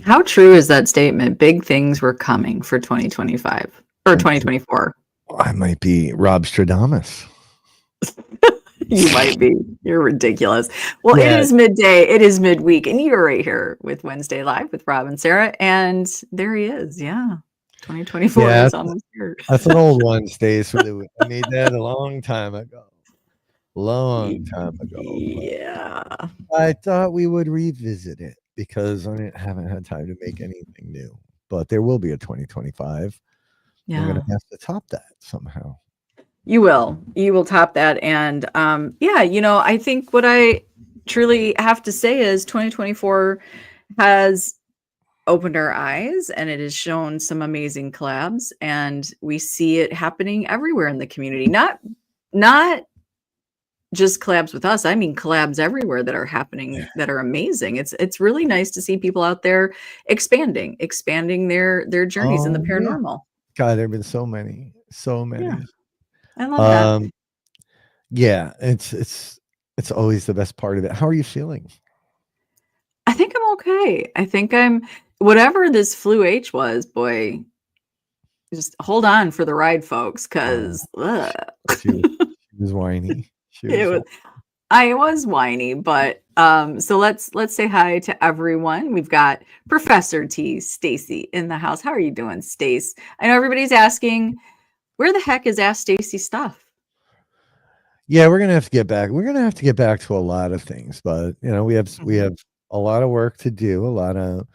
How true is that statement? Big things were coming for 2025 or 2024. I might be Rob Stradamus. You might be. You're ridiculous. Well, Yeah. It is midday. It is midweek. And you're right here with Wednesday Live with Rob and Sara. And there he is. Yeah. 2024 Yeah, is almost here. that's an old one, Stace. I made that a long time ago. Long time ago. Yeah. I thought we would revisit it because I haven't had time to make anything new. But there will be a 2025. Yeah. I'm going to have to top that somehow. You will. You will top that. And I think what I truly have to say is 2024 has opened our eyes and it has shown some amazing collabs, and we see it happening everywhere in the community. Not just collabs with us. I mean collabs everywhere that are happening that are amazing. It's really nice to see people out there expanding their journeys in the paranormal. God, there have been so many. Yeah. I love that. Yeah, it's always the best part of it. How are you feeling? I think I'm okay. I think I'm whatever this flu H was, boy, just hold on for the ride, folks, because She was whiny. I was whiny, but so let's say hi to everyone. We've got Professor T, Stacy in the house. How are you doing, Stace? I know everybody's asking, where the heck is Ask Stacy stuff? Yeah, we're gonna have to get back. We're gonna have to get back to a lot of things, but we have a lot of work to do, a lot of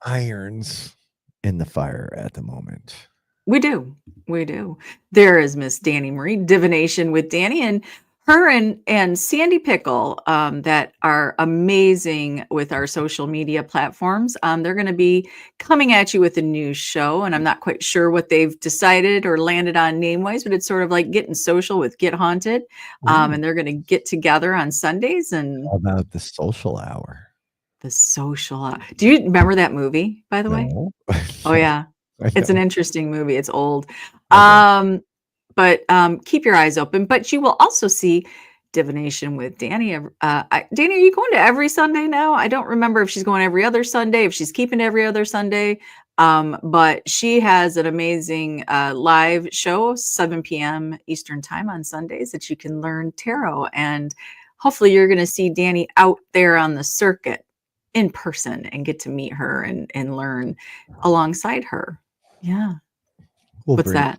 irons in the fire at the moment. We do. There is Miss Danny Marie, Divination with Danny, and her and Sandy Pickle that are amazing with our social media platforms. They're going to be coming at you with a new show, and I'm not quite sure what they've decided or landed on name-wise, but it's sort of like Getting Social with Get Haunted. And they're going to get together on Sundays. And how about the social hour? The social hour. Do you remember that movie, by the way? Oh, yeah. It's an interesting movie. It's old. Okay. But keep your eyes open. But you will also see Divination with Danny. Danny, are you going to every Sunday now? I don't remember if she's going every other Sunday, if she's keeping every other Sunday. But she has an amazing live show, 7 p.m. Eastern time on Sundays, that you can learn tarot. And hopefully you're going to see Danny out there on the circuit in person and get to meet her and learn alongside her. Yeah. What's that?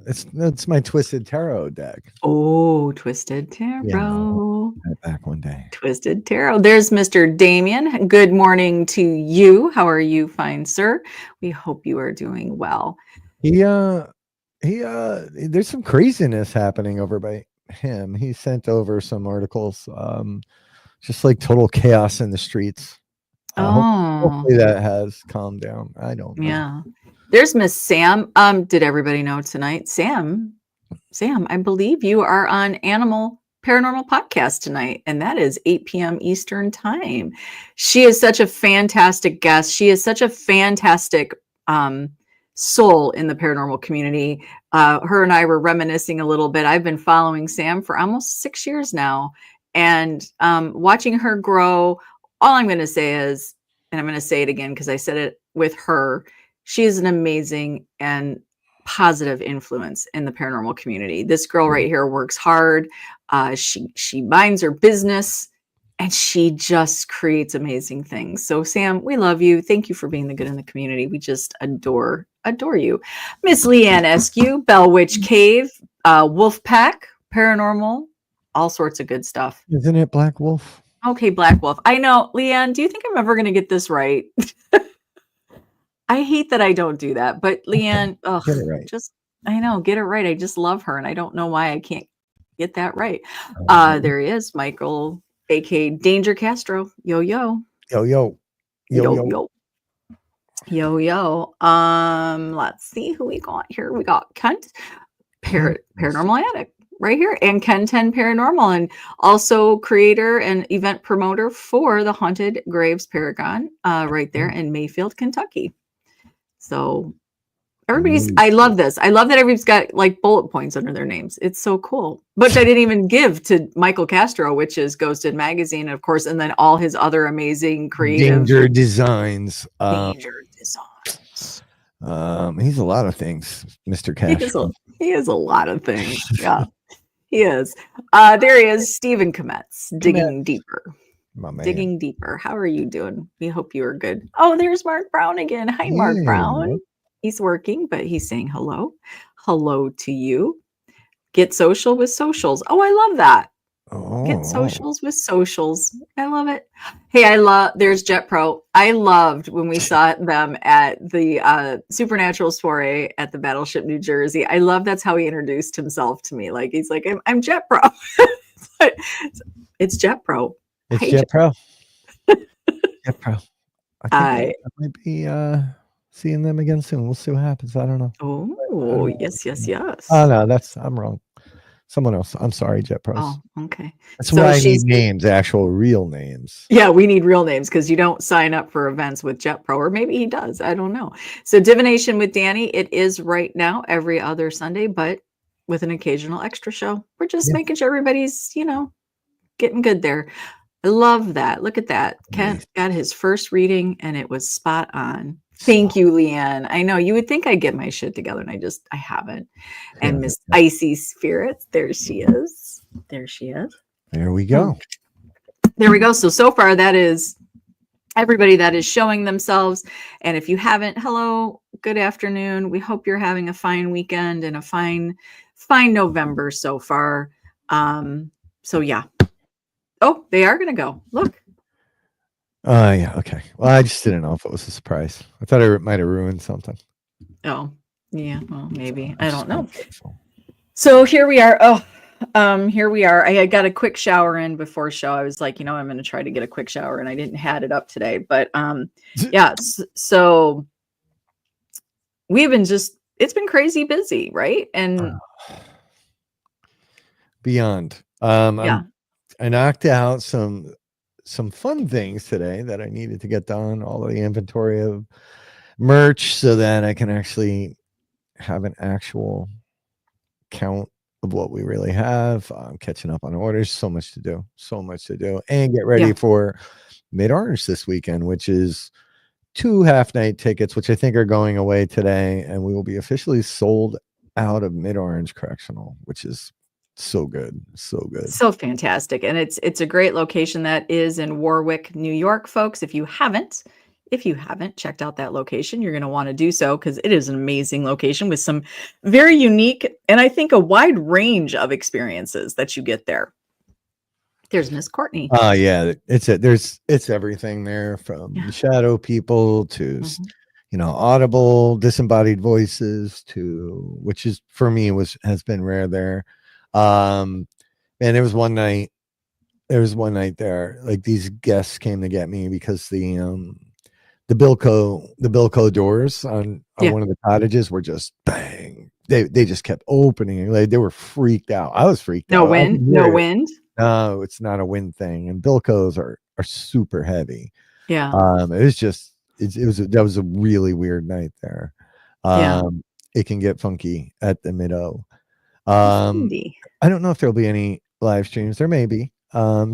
It's my Twisted Tarot deck. Oh, Twisted Tarot. Yeah, back one day. Twisted Tarot. There's Mr. Damien. Good morning to you. How are you, fine sir? We hope you are doing well. There's some craziness happening over by him. He sent over some articles, just like total chaos in the streets. Hopefully that has calmed down. I don't know. Yeah. There's Miss Sam. Did everybody know tonight? Sam, I believe you are on Animal Paranormal Podcast tonight, and that is 8 p.m. Eastern time. She is such a fantastic guest. She is such a fantastic soul in the paranormal community. Her and I were reminiscing a little bit. I've been following Sam for almost 6 years now, and watching her grow. All I'm going to say is, and I'm going to say it again because I said it with her, she is an amazing and positive influence in the paranormal community. This girl right here works hard. She minds her business, and she just creates amazing things. So Sam, we love you. Thank you for being the good in the community. We just adore you. Miss Leanne Eskew, Bell Witch Cave, Wolf Pack, Paranormal, all sorts of good stuff. Isn't it Black Wolf? Okay, Black Wolf. I know, Leanne, do you think I'm ever going to get this right? I hate that I don't do that, but Leanne, get it right. I know, get it right. I just love her, and I don't know why I can't get that right. There he is, Michael, aka Danger Castro. Yo. Let's see who we got here. We got Kent, Paranormal Addict right here, and Ken 10 Paranormal, and also creator and event promoter for the Haunted Graves Paragon right there in Mayfield, Kentucky. So I love this. I love that everybody's got like bullet points under their names. It's so cool. But I didn't even give to Michael Castro, which is Ghosted Magazine, of course, and then all his other amazing creative Danger Designs. Danger Designs. He's a lot of things, Mr. Castro. He is a lot of things. Yeah, he is. There he is, Stephen Kometz, digging deeper. My man. Digging deeper. How are you doing? We hope you are good. Oh, there's Mark Brown again. Hi, Mark Brown. He's working, but he's saying hello. Hello to you. Get social with socials. Oh, I love that. Get socials with socials. I love it. Hey, there's Jet Pro. I loved when we saw them at the Supernatural soiree at the Battleship New Jersey. I love that's how he introduced himself to me. Like, he's like, I'm Jet Pro. It's Jet Pro. It's Jet Pro. Jet Pro. I might be seeing them again soon. We'll see what happens. I don't know. Oh, yes. Oh, no, I'm wrong. Someone else. I'm sorry, Jet Pros. Oh, okay. That's why I need names, actual real names. Yeah, we need real names because you don't sign up for events with Jet Pro, or maybe he does. I don't know. So Divination with Danny, it is right now every other Sunday, but with an occasional extra show. We're just making sure everybody's, getting good there. I love that. Look at that. Kent got his first reading and it was spot on. Thank you, Leanne. I know you would think I'd get my shit together and I haven't. And Miss Icy Spirits, there she is. There we go. There we go. So far that is everybody that is showing themselves. And if you haven't, hello, good afternoon. We hope you're having a fine weekend and a fine November so far. Yeah. Oh, they are going to go. Look. Yeah. Okay. Well, I just didn't know if it was a surprise. I thought it might have ruined something. Oh, yeah. Well, maybe. I don't know. So here we are. Here we are. I got a quick shower in before show. I was like, I'm going to try to get a quick shower, and I didn't had it up today. But yeah. So we've been it's been crazy busy, right? And beyond. Yeah. I knocked out some fun things today that I needed to get done, all of the inventory of merch so that I can actually have an actual count of what we really have. I'm catching up on orders. So much to do, and get ready for Mid-Orange this weekend, which is 2 half-night tickets, which I think are going away today, and we will be officially sold out of Mid-Orange Correctional, which is so good, so fantastic. And it's a great location that is in Warwick, New York, folks. If you haven't checked out that location, you're going to want to do so, because it is an amazing location with some very unique and I think a wide range of experiences that you get there. There's Miss Courtney. Yeah, it's everything there, from shadow people to audible disembodied voices, to which is for me has been rare there. And there was one night there, like, these guests came to get me because the Bilko doors on one of the cottages were just bang. They just kept opening. Like, they were freaked out. I was freaked out. No wind. No, it's not a wind thing. And Bilkos are super heavy. Yeah. That was a really weird night there. It can get funky at the Mid-O. I don't know if there'll be any live streams. There may be.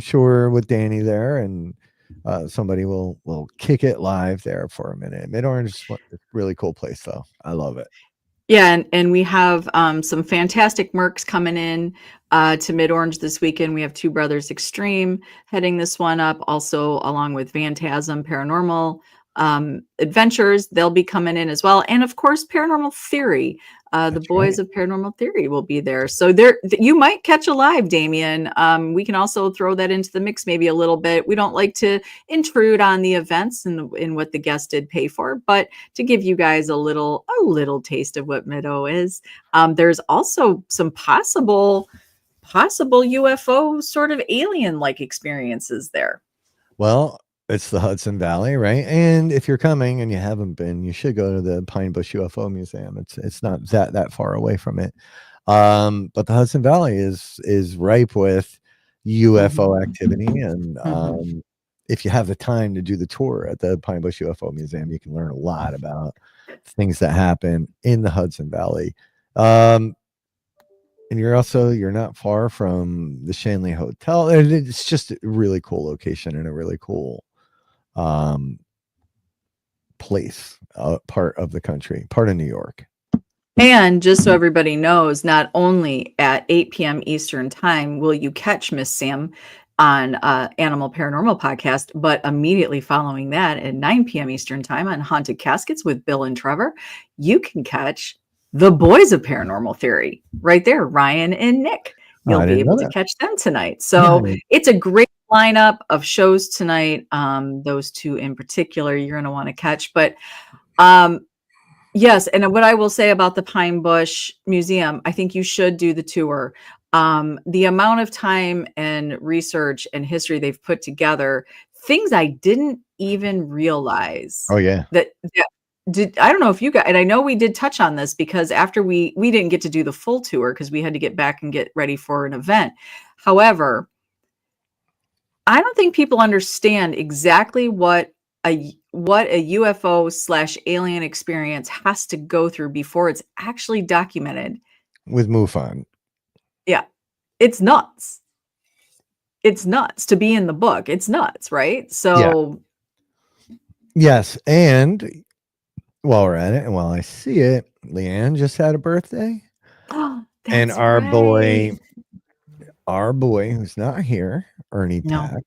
Sure, with Danny there, and somebody will kick it live there for a minute. Mid-Orange is a really cool place, though. I love it. Yeah, and we have some fantastic mercs coming in to Mid-Orange this weekend. We have Two Brothers Extreme heading this one up, also along with Phantasm Paranormal Adventures. They'll be coming in as well, and of course Paranormal Theory. The boys of Paranormal Theory will be there, so you might catch a live, Damien. We can also throw that into the mix maybe a little bit. We don't like to intrude on the events and in what the guest did pay for, but to give you guys a little taste of what Mid-O is. There's also some possible UFO sort of alien-like experiences there. Well, it's the Hudson Valley, right? And if you're coming and you haven't been, you should go to the Pine Bush UFO Museum. It's not that far away from it. But the Hudson Valley is ripe with UFO activity, and if you have the time to do the tour at the Pine Bush UFO Museum, you can learn a lot about things that happen in the Hudson Valley. And you're not far from the Shanley Hotel. And it's just a really cool location and a really cool place, part of the country, part of New York. And just so everybody knows, not only at 8 p.m. Eastern time will you catch Miss Sam on Animal Paranormal Podcast, but immediately following that at 9 p.m. Eastern time on Haunted Caskets with Bill and Trevor, you can catch the Boys of Paranormal Theory right there, Ryan and Nick. You'll be able to catch them tonight. So it's a great lineup of shows tonight. Those two in particular, you're going to want to catch. But yes, and what I will say about the Pine Bush Museum, I think you should do the tour. The amount of time and research and history they've put together, things I didn't even realize. Oh yeah. I don't know if you got, and I know we did touch on this because after we didn't get to do the full tour because we had to get back and get ready for an event. However, I don't think people understand exactly what a UFO/alien experience has to go through before it's actually documented. With MUFON. Yeah. It's nuts. It's nuts to be in the book. It's nuts, right? So yes. And while we're at it, and while I see it, Leanne just had a birthday. And our boy who's not here, Ernie Pack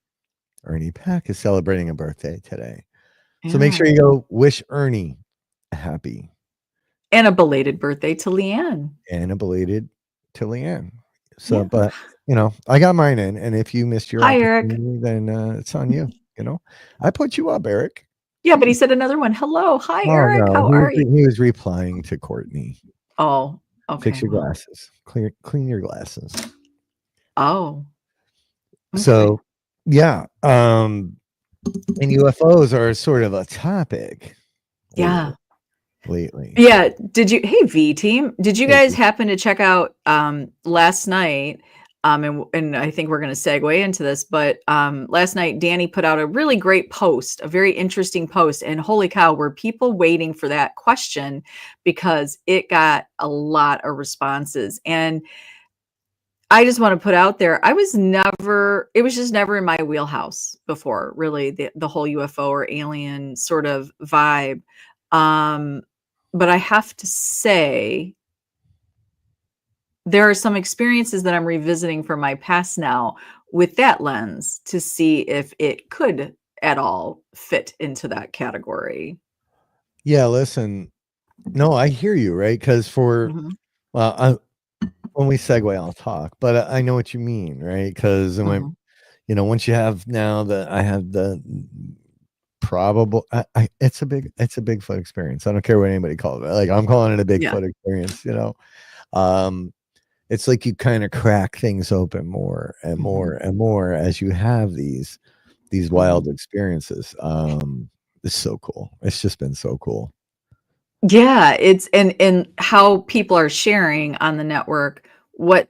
is celebrating a birthday today. So make sure you go wish Ernie a happy and a belated birthday to Leanne. So, but I got mine in, and if you missed your opportunity, then it's on you. I put you up, Eric. Yeah, but he said another one. Hello, hi, Eric. No, how are you? He was replying to Courtney. Oh, okay. Fix your glasses. Clean your glasses. Oh. Okay. So, yeah. And UFOs are sort of a topic. Lately. Yeah. Hey V team, did you guys happen to check out last night? And I think we're going to segue into this, but last night Danny put out a really great post, a very interesting post, and holy cow, were people waiting for that question because it got a lot of responses. And I just want to put out there, it was just never in my wheelhouse before, really, the whole UFO or alien sort of vibe. But I have to say, there are some experiences that I'm revisiting from my past now with that lens to see if it could at all fit into that category. Yeah, listen. No, I hear you, right? Because when we segue, I'll talk, but I know what you mean, right? Because once you have I have the probable, it's a Bigfoot experience. I don't care what anybody calls it. Like I'm calling it a Bigfoot experience. It's like you kind of crack things open more and more and more as you have these wild experiences. It's so cool. It's just been so cool. Yeah, it's and how people are sharing on the network what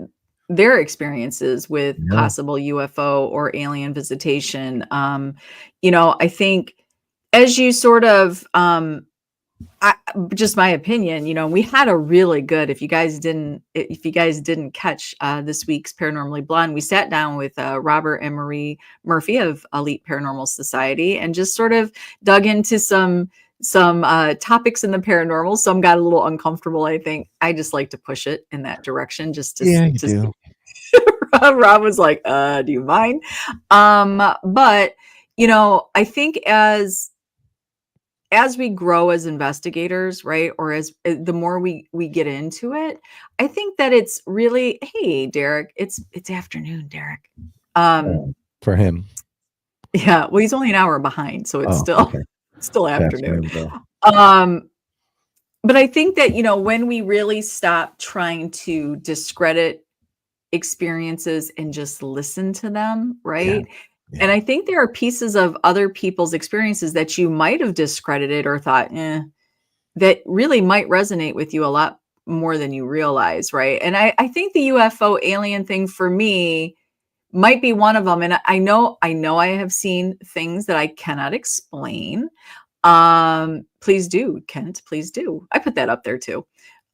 their experiences with possible UFO or alien visitation. I think as you sort of just my opinion, we had a really good, if you guys didn't catch this week's Paranormally Blonde, we sat down with Robert and Marie Murphy of Elite Paranormal Society and just sort of dug into some topics in the paranormal. Some got a little uncomfortable. I think I just like to push it in that direction just to see. Rob was like, do you mind? But I think as we grow as investigators, right? Or as the more we get into it, I think that it's really, hey, Derek, it's afternoon, Derek. For him. Yeah. Well, he's only an hour behind. So it's still afternoon. But I think that, when we really stop trying to discredit experiences and just listen to them, right? Yeah. And I think there are pieces of other people's experiences that you might have discredited or thought, that really might resonate with you a lot more than you realize, right? And I think the UFO alien thing for me might be one of them. And I know I have seen things that I cannot explain. Please do, Kent, please do. I put that up there too.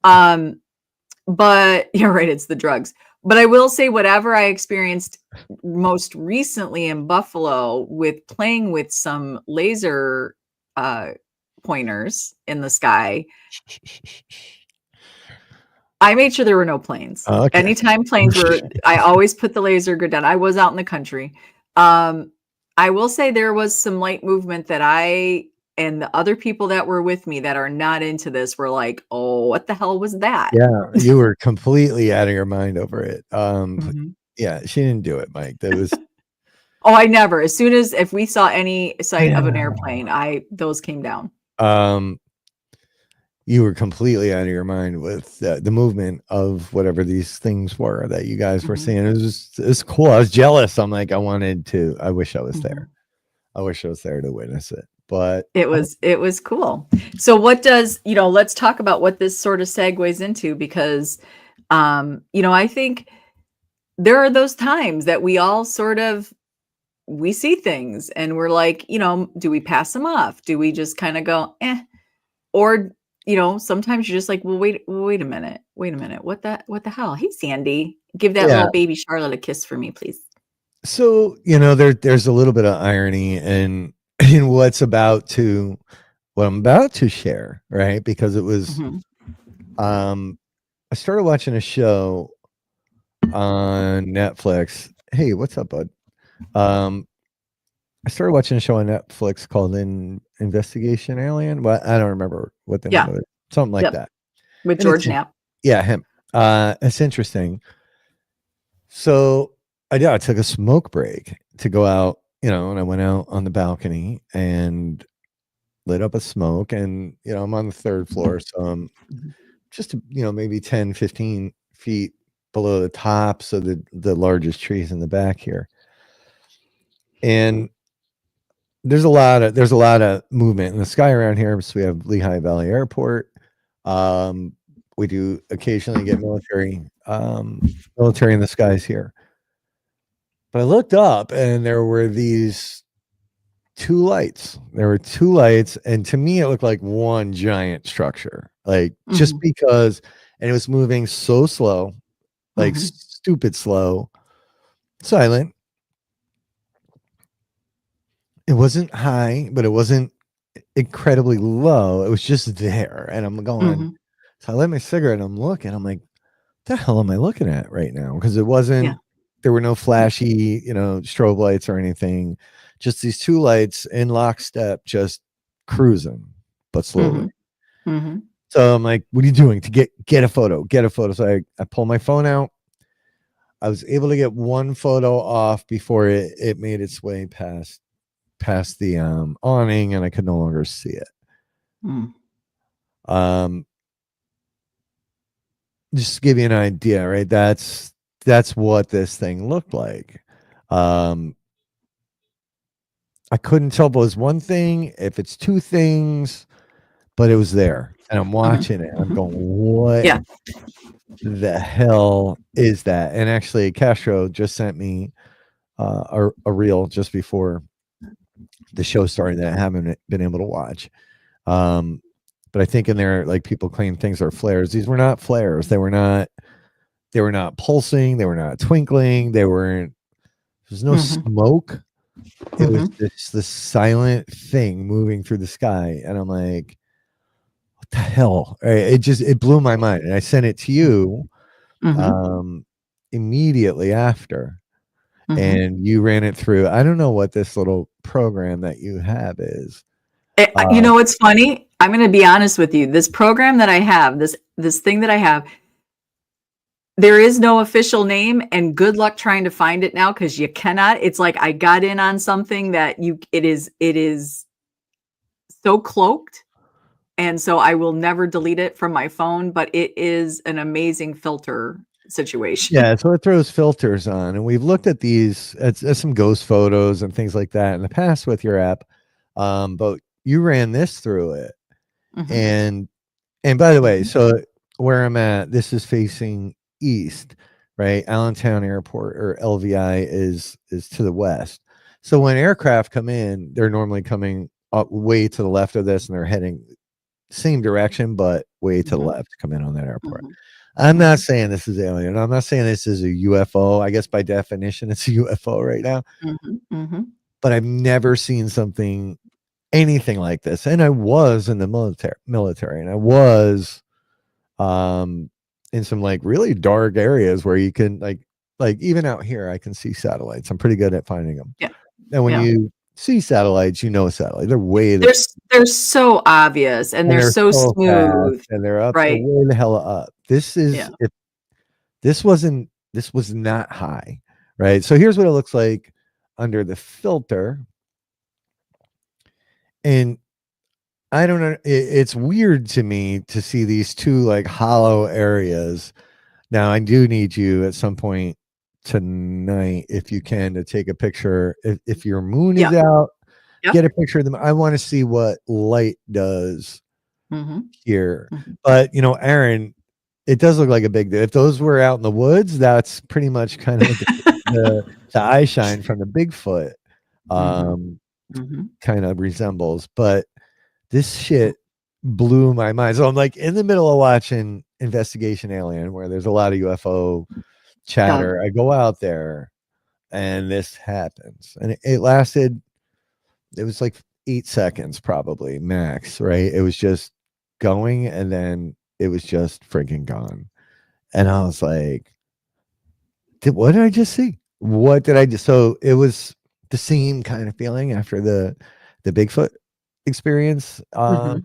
But you're right, it's the drugs. But I will say whatever I experienced most recently in Buffalo with playing with some laser pointers in the sky, I made sure there were no planes. Okay. Anytime planes were, I always put the laser grid down. I was out in the country. I will say there was some light movement that I and the other people that were with me that are not into this were like, oh, what the hell was that? Yeah, you were completely out of your mind over it. Mhm. Yeah, she didn't do it, Mike. That was Oh, I never. As soon as if we saw any sight of an yeah. airplane, those came down. You were completely out of your mind with the movement of whatever these things were that you guys were Mhm. seeing. It's cool. I was jealous. I'm like, I wish I was there. Mhm. I wish I was there to witness it. But It was cool. So what does, let's talk about what this sort of segues into because I think there are those times that we all sort of we see things and we're like, do we pass them off? Do we just kind of go, eh? Or, sometimes you're just like, well, wait a minute. Wait a minute. What the hell? Hey, Sandy, give that yeah. little baby Charlotte a kiss for me, please. So, there's a little bit of irony in what I'm about to share, right? Because it was Mhm. I started watching a show on Netflix. Hey, what's up, bud? I started watching a show on Netflix called Investigation Alien. Well, I don't remember what the name Yeah. of it. Something like Yep. that. With And George Knapp. yeah, him. It's interesting. So I took a smoke break to go out, and I went out on the balcony and lit up a smoke. And, I'm on the third floor. So I'm Mhm. just, maybe 10, 15 feet below the tops of the largest trees in the back here. And there's a lot of movement in the sky around here. So we have Lehigh Valley Airport. We do occasionally get military in the skies here. But I looked up and there were these two lights. There were two lights, and to me it looked like one giant structure. Like just Mhm. because and it was moving so slow, like Mhm. stupid slow, silent. It wasn't high, but it wasn't incredibly low. It was just there. And I'm going, Mhm. so I lit my cigarette and I'm looking. I'm like, the hell am I looking at right now? Because Yeah. there were no flashy, strobe lights or anything. Just these two lights in lockstep, just cruising, but slowly. Mhm. Mhm. So I'm like, what are you doing to get a photo? Get a photo. So I pull my phone out. I was able to get one photo off before it made its way past the awning and I could no longer see it. Mm. Um just to give you an idea, right? That's what this thing looked like. Um I couldn't tell if it was one thing, if it's two things, but it was there. And I'm Mhm. watching it. I'm Mhm. going, what Yeah. the hell is that? And actually Castro just sent me a reel just before the show started that I haven't been able to watch. But I think in there, like people claim things are flares. These were not flares. They were not pulsing. They were not twinkling. There's no Mhm. smoke. It was Mhm. just this silent thing moving through the sky. And I'm like, what the hell? It blew my mind. And I sent it to you Mhm. um, immediately after. Mhm. And you ran it through. I don't know what this little program that you have is. You Um, know what's funny? I'm going to be honest with you. This program that I have, this thing that I have, there is no official name, and good luck trying to find it now because you cannot. It's like I got in on something that it is so cloaked, and so I will never delete it from my phone. But it is an amazing filter situation. Yeah, so it throws filters on, and we've looked at these at some ghost photos and things like that in the past with your app. But you ran this through it, Mhm. and by the way, Mhm. so where I'm at, this is facing east. right? Allentown Airport, or LVI, is to the west. So when aircraft come in, they're normally coming up way to the left of this, and they're heading same direction, but way to the Mhm. left to come in on that airport. Mhm. I'm not Mhm. saying this is alien. I'm not saying this is a UFO. I guess by definition, it's a UFO right now. Mhm. Mhm. But I've never seen something anything like this. And I was in the military, and I was in some like really dark areas where you can like even out here I can see satellites. I'm pretty good at finding them. Yeah. And when Yeah. you see satellites, you know a satellite. They're way They're so obvious and and they're they're so so fast smooth, and they're up. They're right? way the hell up. This Yeah. is if this was not high, right? So here's what it looks like under the filter. And I don't know. It's weird to me to see these two like hollow areas. Now, I do need you at some point tonight, if you can, to take a picture. If your moon Yeah. is out, Yep. get a picture of them. I want to see what light does Mhm. here. Mhm. But, Aaron, it does look like a big deal. If those were out in the woods, that's pretty much kind of what the eye shine from the Bigfoot Mhm. um, Mhm. kind of resembles. But this shit blew my mind. So I'm like in the middle of watching Investigation Alien, where there's a lot of UFO Yeah. chatter. I go out there and this happens. And it lasted, it was like 8 seconds probably max, right? It was just going and then it was just freaking gone. And I was like, what did I just see? What did I just so it was the same kind of feeling after the Bigfoot experience. Mhm.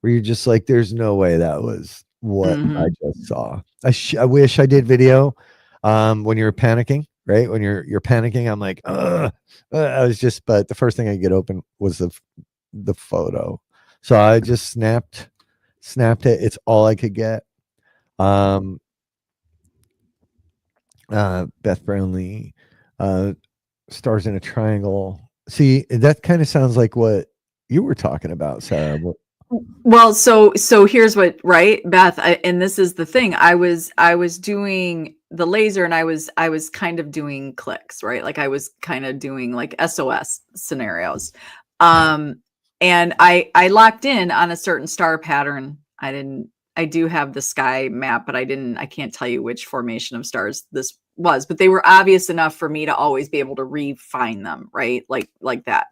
Where you're just like, there's no way that was what I Mhm. just saw. I wish I did video. When you're panicking, right? When you're panicking, I'm like, I was just, but the first thing I get open was the photo. So I just snapped it. It's all I could get. Um, Beth Brownlee, uh, stars in a triangle. See, that kind of sounds like what you were talking about, Sarah. Well, so here's what, right, Beth, and this is the thing. I was doing the laser and I was kind of doing clicks, right? Like I was kind of doing like SOS scenarios. Um and I locked in on a certain star pattern. I do have the sky map, but I can't tell you which formation of stars this was, but they were obvious enough for me to always be able to refine them, right? Like that.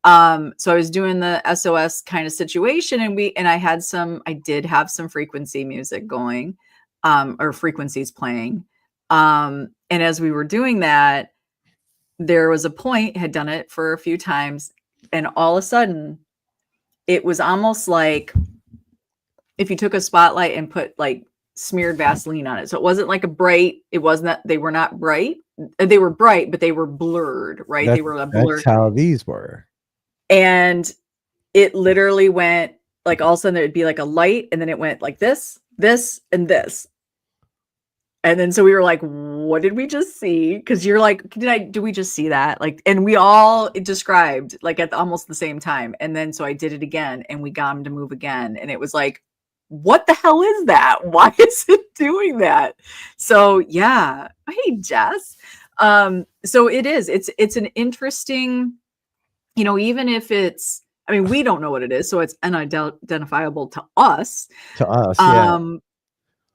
So I was doing the SOS kind of situation, and I did have some frequency music going, or frequencies playing. And as we were doing that, there was a point, had done it for a few times, and all of a sudden it was almost like if you took a spotlight and put like smeared Vaseline on it. So it wasn't like a bright, it wasn't that they were not bright. They were bright, but they were blurred, right? They were a That's blur. how these were. And it literally went like all of a sudden there'd be like a light and then it went like this, and this. And then so we were like, what did we just see? Because you're like, do we just see that? Like, and we all described like at almost the same time. And then so I did it again and we got him to move again. And it was like, what the hell is that? Why is it doing that? So yeah. Hey, Jess. So it's an interesting, even if it's, I mean, we don't know what it is, so it's unidentifiable to us. To us, yeah. Um,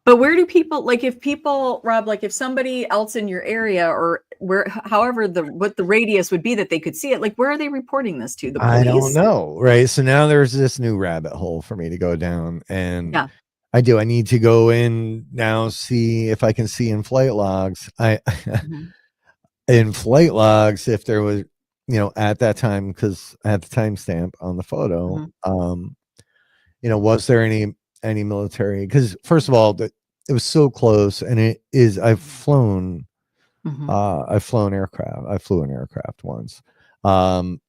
but where do people, like, if people, Rob, like if somebody else in your area or where, however what the radius would be that they could see it, like, where are they reporting this to? The I don't police? know, right? So now there's this new rabbit hole for me to go down, and Yeah. I need to go in now, see if I can see in flight logs. I Mhm. in flight logs, if there was, at that time, because I had the timestamp on the photo, Mhm. was there any military? Because first of all, it was so close, and it is. Mhm. I've flown aircraft. I flew an aircraft once. Um,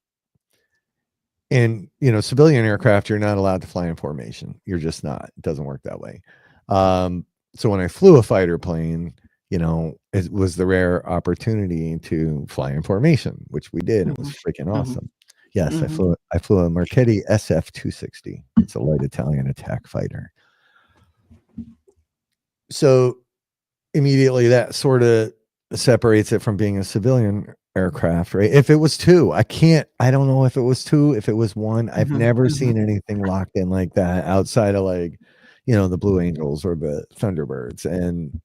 and civilian aircraft, you're not allowed to fly in formation. You're just not. It doesn't work that way. So when I flew a fighter plane, it was the rare opportunity to fly in formation, which we did. It was Mhm. freaking Mhm. awesome. Yes, I Mhm. flew a Marchetti SF-260. It's a light Italian attack fighter. So immediately that sort of separates it from being a civilian aircraft, right? If it was two, I don't know if it was two, if it was one. I've Mhm, never mhm. seen anything locked in like that outside of like, the Blue Angels or the Thunderbirds. And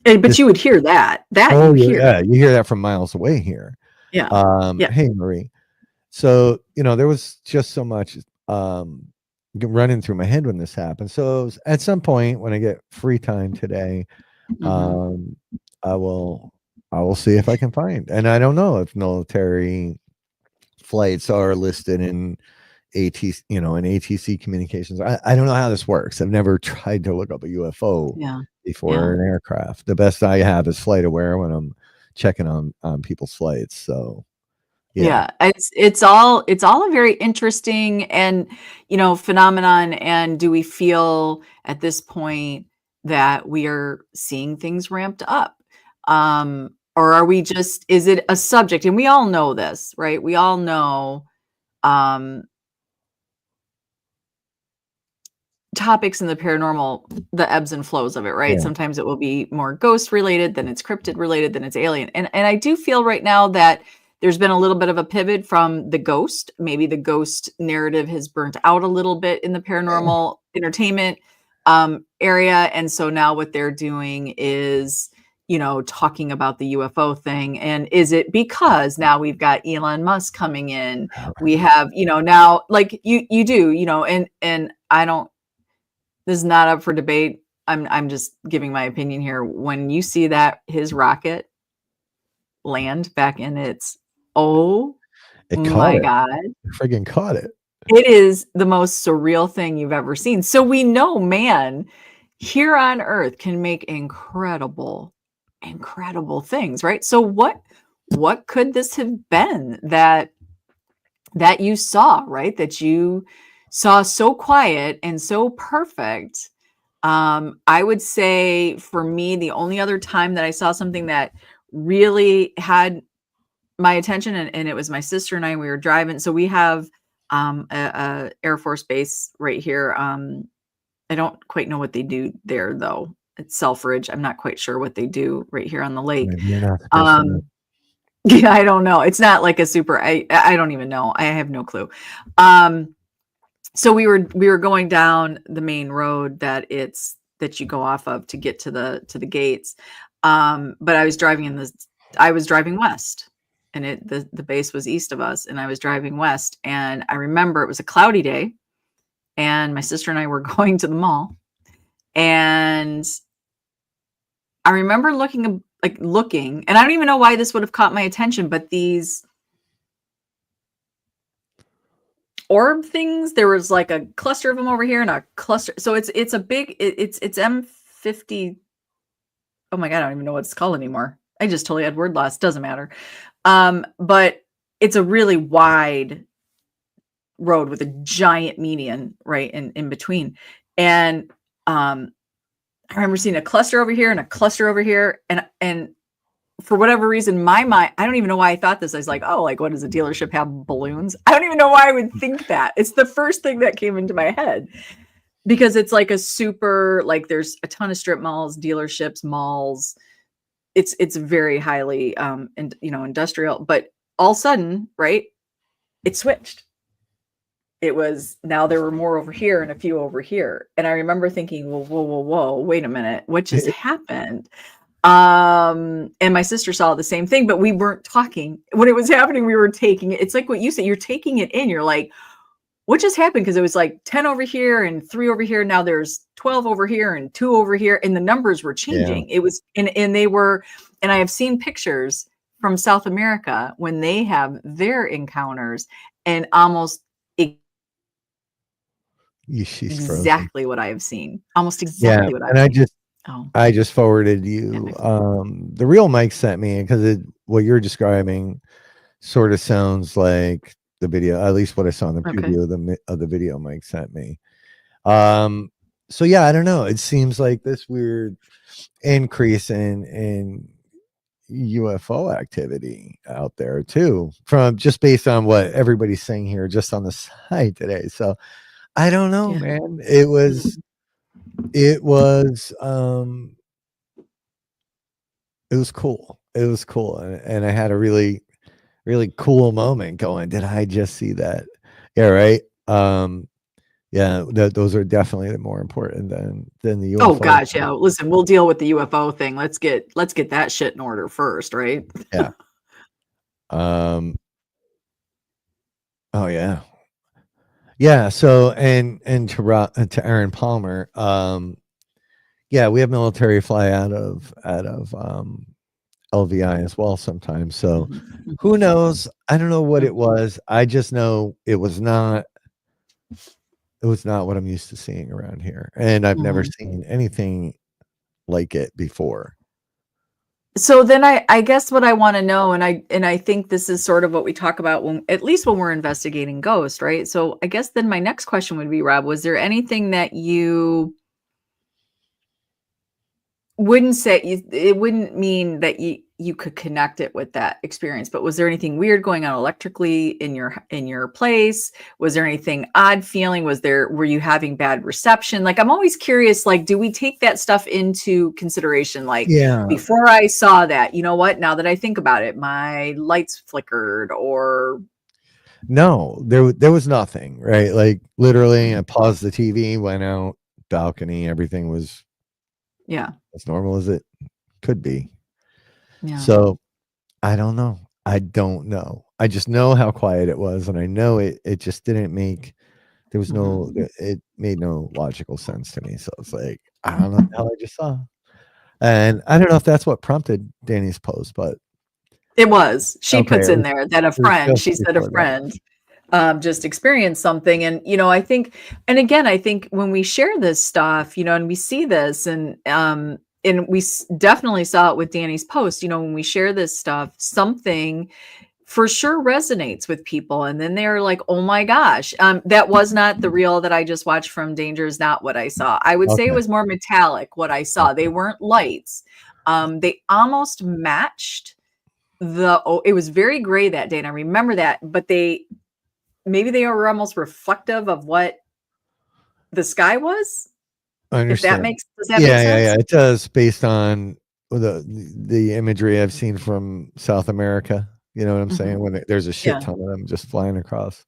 But this, you would hear that. That you oh hear. yeah, you hear that from miles away here. Yeah. Yeah. Hey Marie. So, there was just so much running through my head when this happened. So at some point when I get free time today, Mhm. um, I will I will see if I can find. And I don't know if military flights are listed in in ATC communications. I don't know how this works. I've never tried to look up a UFO Yeah. before Yeah. an aircraft. The best I have is Flight Aware when I'm checking on people's flights. So yeah. Yeah, it's all a very interesting and phenomenon. And do we feel at this point that we are seeing things ramped up? Or are we just, is it a subject? And we all know this, right? We all know um topics in the paranormal, the ebbs and flows of it, right? Yeah. Sometimes it will be more ghost related, then it's cryptid related, then it's alien. And I do feel right now that there's been a little bit of a pivot from the ghost. Maybe the ghost narrative has burnt out a little bit in the paranormal entertainment area. And so now what they're doing is, talking about the UFO thing. And is it because now we've got Elon Musk coming in? We have, now like you do, and I don't, this is not up for debate. I'm just giving my opinion here. When you see that his rocket land back in its, oh It caught my it. God, Friggin' caught it. it is the most surreal thing you've ever seen. So we know man here on earth can make incredible, incredible things, right? So what could this have been that you saw, right? That you saw so quiet and so perfect. I would say for me, the only other time that I saw something that really had my attention, and it was my sister and I, we were driving. So we have a Air Force base right here. I don't quite know what they do there though. It's Selfridge. I'm not quite sure what they do right here on the lake. Maybe you're not supposed to know. Um, yeah, I don't know. It's not like a super, I don't even know. I have no clue. Um, so we were going down the main road that you go off of to get to the gates. But I was driving west, and the base was east of us, and I was driving west, and I remember it was a cloudy day, and my sister and I were going to the mall, and I remember looking, and I don't even know why this would have caught my attention, but these orb things, there was like a cluster of them over here and a cluster, so it's a big, it's M50. Oh my God, I don't even know what it's called anymore. I just totally had word loss. Doesn't matter. But it's a really wide road with a giant median right in between. And I remember seeing a cluster over here and a cluster over here. And for whatever reason, my mind, I don't even know why I thought this. I was like, oh, like what does a dealership have balloons? I don't even know why I would think that. It's the first thing that came into my head. Because it's like a super, like there's a ton of strip malls, dealerships, malls. It's very highly and industrial, but all of a sudden, right, it switched. It was, now there were more over here and a few over here. And I remember thinking, well, whoa, wait a minute, what just happened? And my sister saw the same thing, but we weren't talking. When it was happening, we were taking it. It's like what you said, you're taking it in. You're like, what just happened? Because it was like 10 over here and 3 over here. Now there's 12 over here and 2 over here. And the numbers were Yeah. changing. It was, and they were, and I have seen pictures from South America when they have their encounters, and almost She's frozen. exactly what I have seen. Almost Yeah. exactly what And I've seen. Oh, I just forwarded yeah. you the real Mike sent me, because what you're describing sort of sounds like the video, at least what I saw in the Okay. preview of the video Mike sent me. So yeah, I don't know. It seems like this weird increase in UFO activity out there too, from just based on what everybody's saying here, just on the site today. So I don't know, Yeah. man. It was it was cool. It was cool, and I had a really really cool moment going, did I just see that? Yeah, right. Yeah, those are definitely more important than the Oh UFO. gosh, yeah. Listen, we'll deal with the UFO thing. Let's get that shit in order first, right? Yeah. Um. Oh yeah. Yeah. So and to Aaron Palmer. Yeah, we have military fly out of LVI as well sometimes. So Mhm, who mhm, knows? I don't know what mhm, it was. I just know it was not what I'm used to seeing around here, and I've never mhm. seen anything like it before. So then I guess what I want to know, and I think this is sort of what we talk about when at least when we're investigating ghosts, right? So I guess then my next question would be, Rob, was there anything that you wouldn't say it wouldn't mean that you could connect it with that experience, but was there anything weird going on electrically in your place? Was there anything odd feeling? Were you having bad reception? Like, I'm always curious, like, do we take that stuff into consideration? Like, Yeah. before I saw that, you know what? Now that I think about it, my lights flickered or No, there was nothing, right? Like literally, I Mhm. paused the TV, went out, balcony, everything was Yeah. as normal as it could be. Yeah. So I don't know. I don't know. I just know how quiet it was, and I know it just didn't make there was no Mhm. it made no logical sense to me. So it's like, I don't know what the hell I just saw. And I don't know if that's what prompted Danny's post, but It was. She okay, puts in there that a it was friend, just she said a before that. friend just experienced something. And, I think, and again, I think when we share this stuff, and we see this and we definitely saw it with Danny's post, when we share this stuff, something for sure resonates with people. And then they're like, oh my gosh, that was not the reel that I just watched from Danger is not what I saw. I would say it Okay. was more metallic what I saw. They Okay. weren't lights. They almost matched it was very gray that day. And I remember that, but maybe they were almost reflective of what the sky was, I if that understand. makes does that make Yeah, yeah, yeah. sense? It does based on the imagery I've seen from South America. You know what I'm saying? Mhm. When there's a shit Yeah, ton of them just flying across.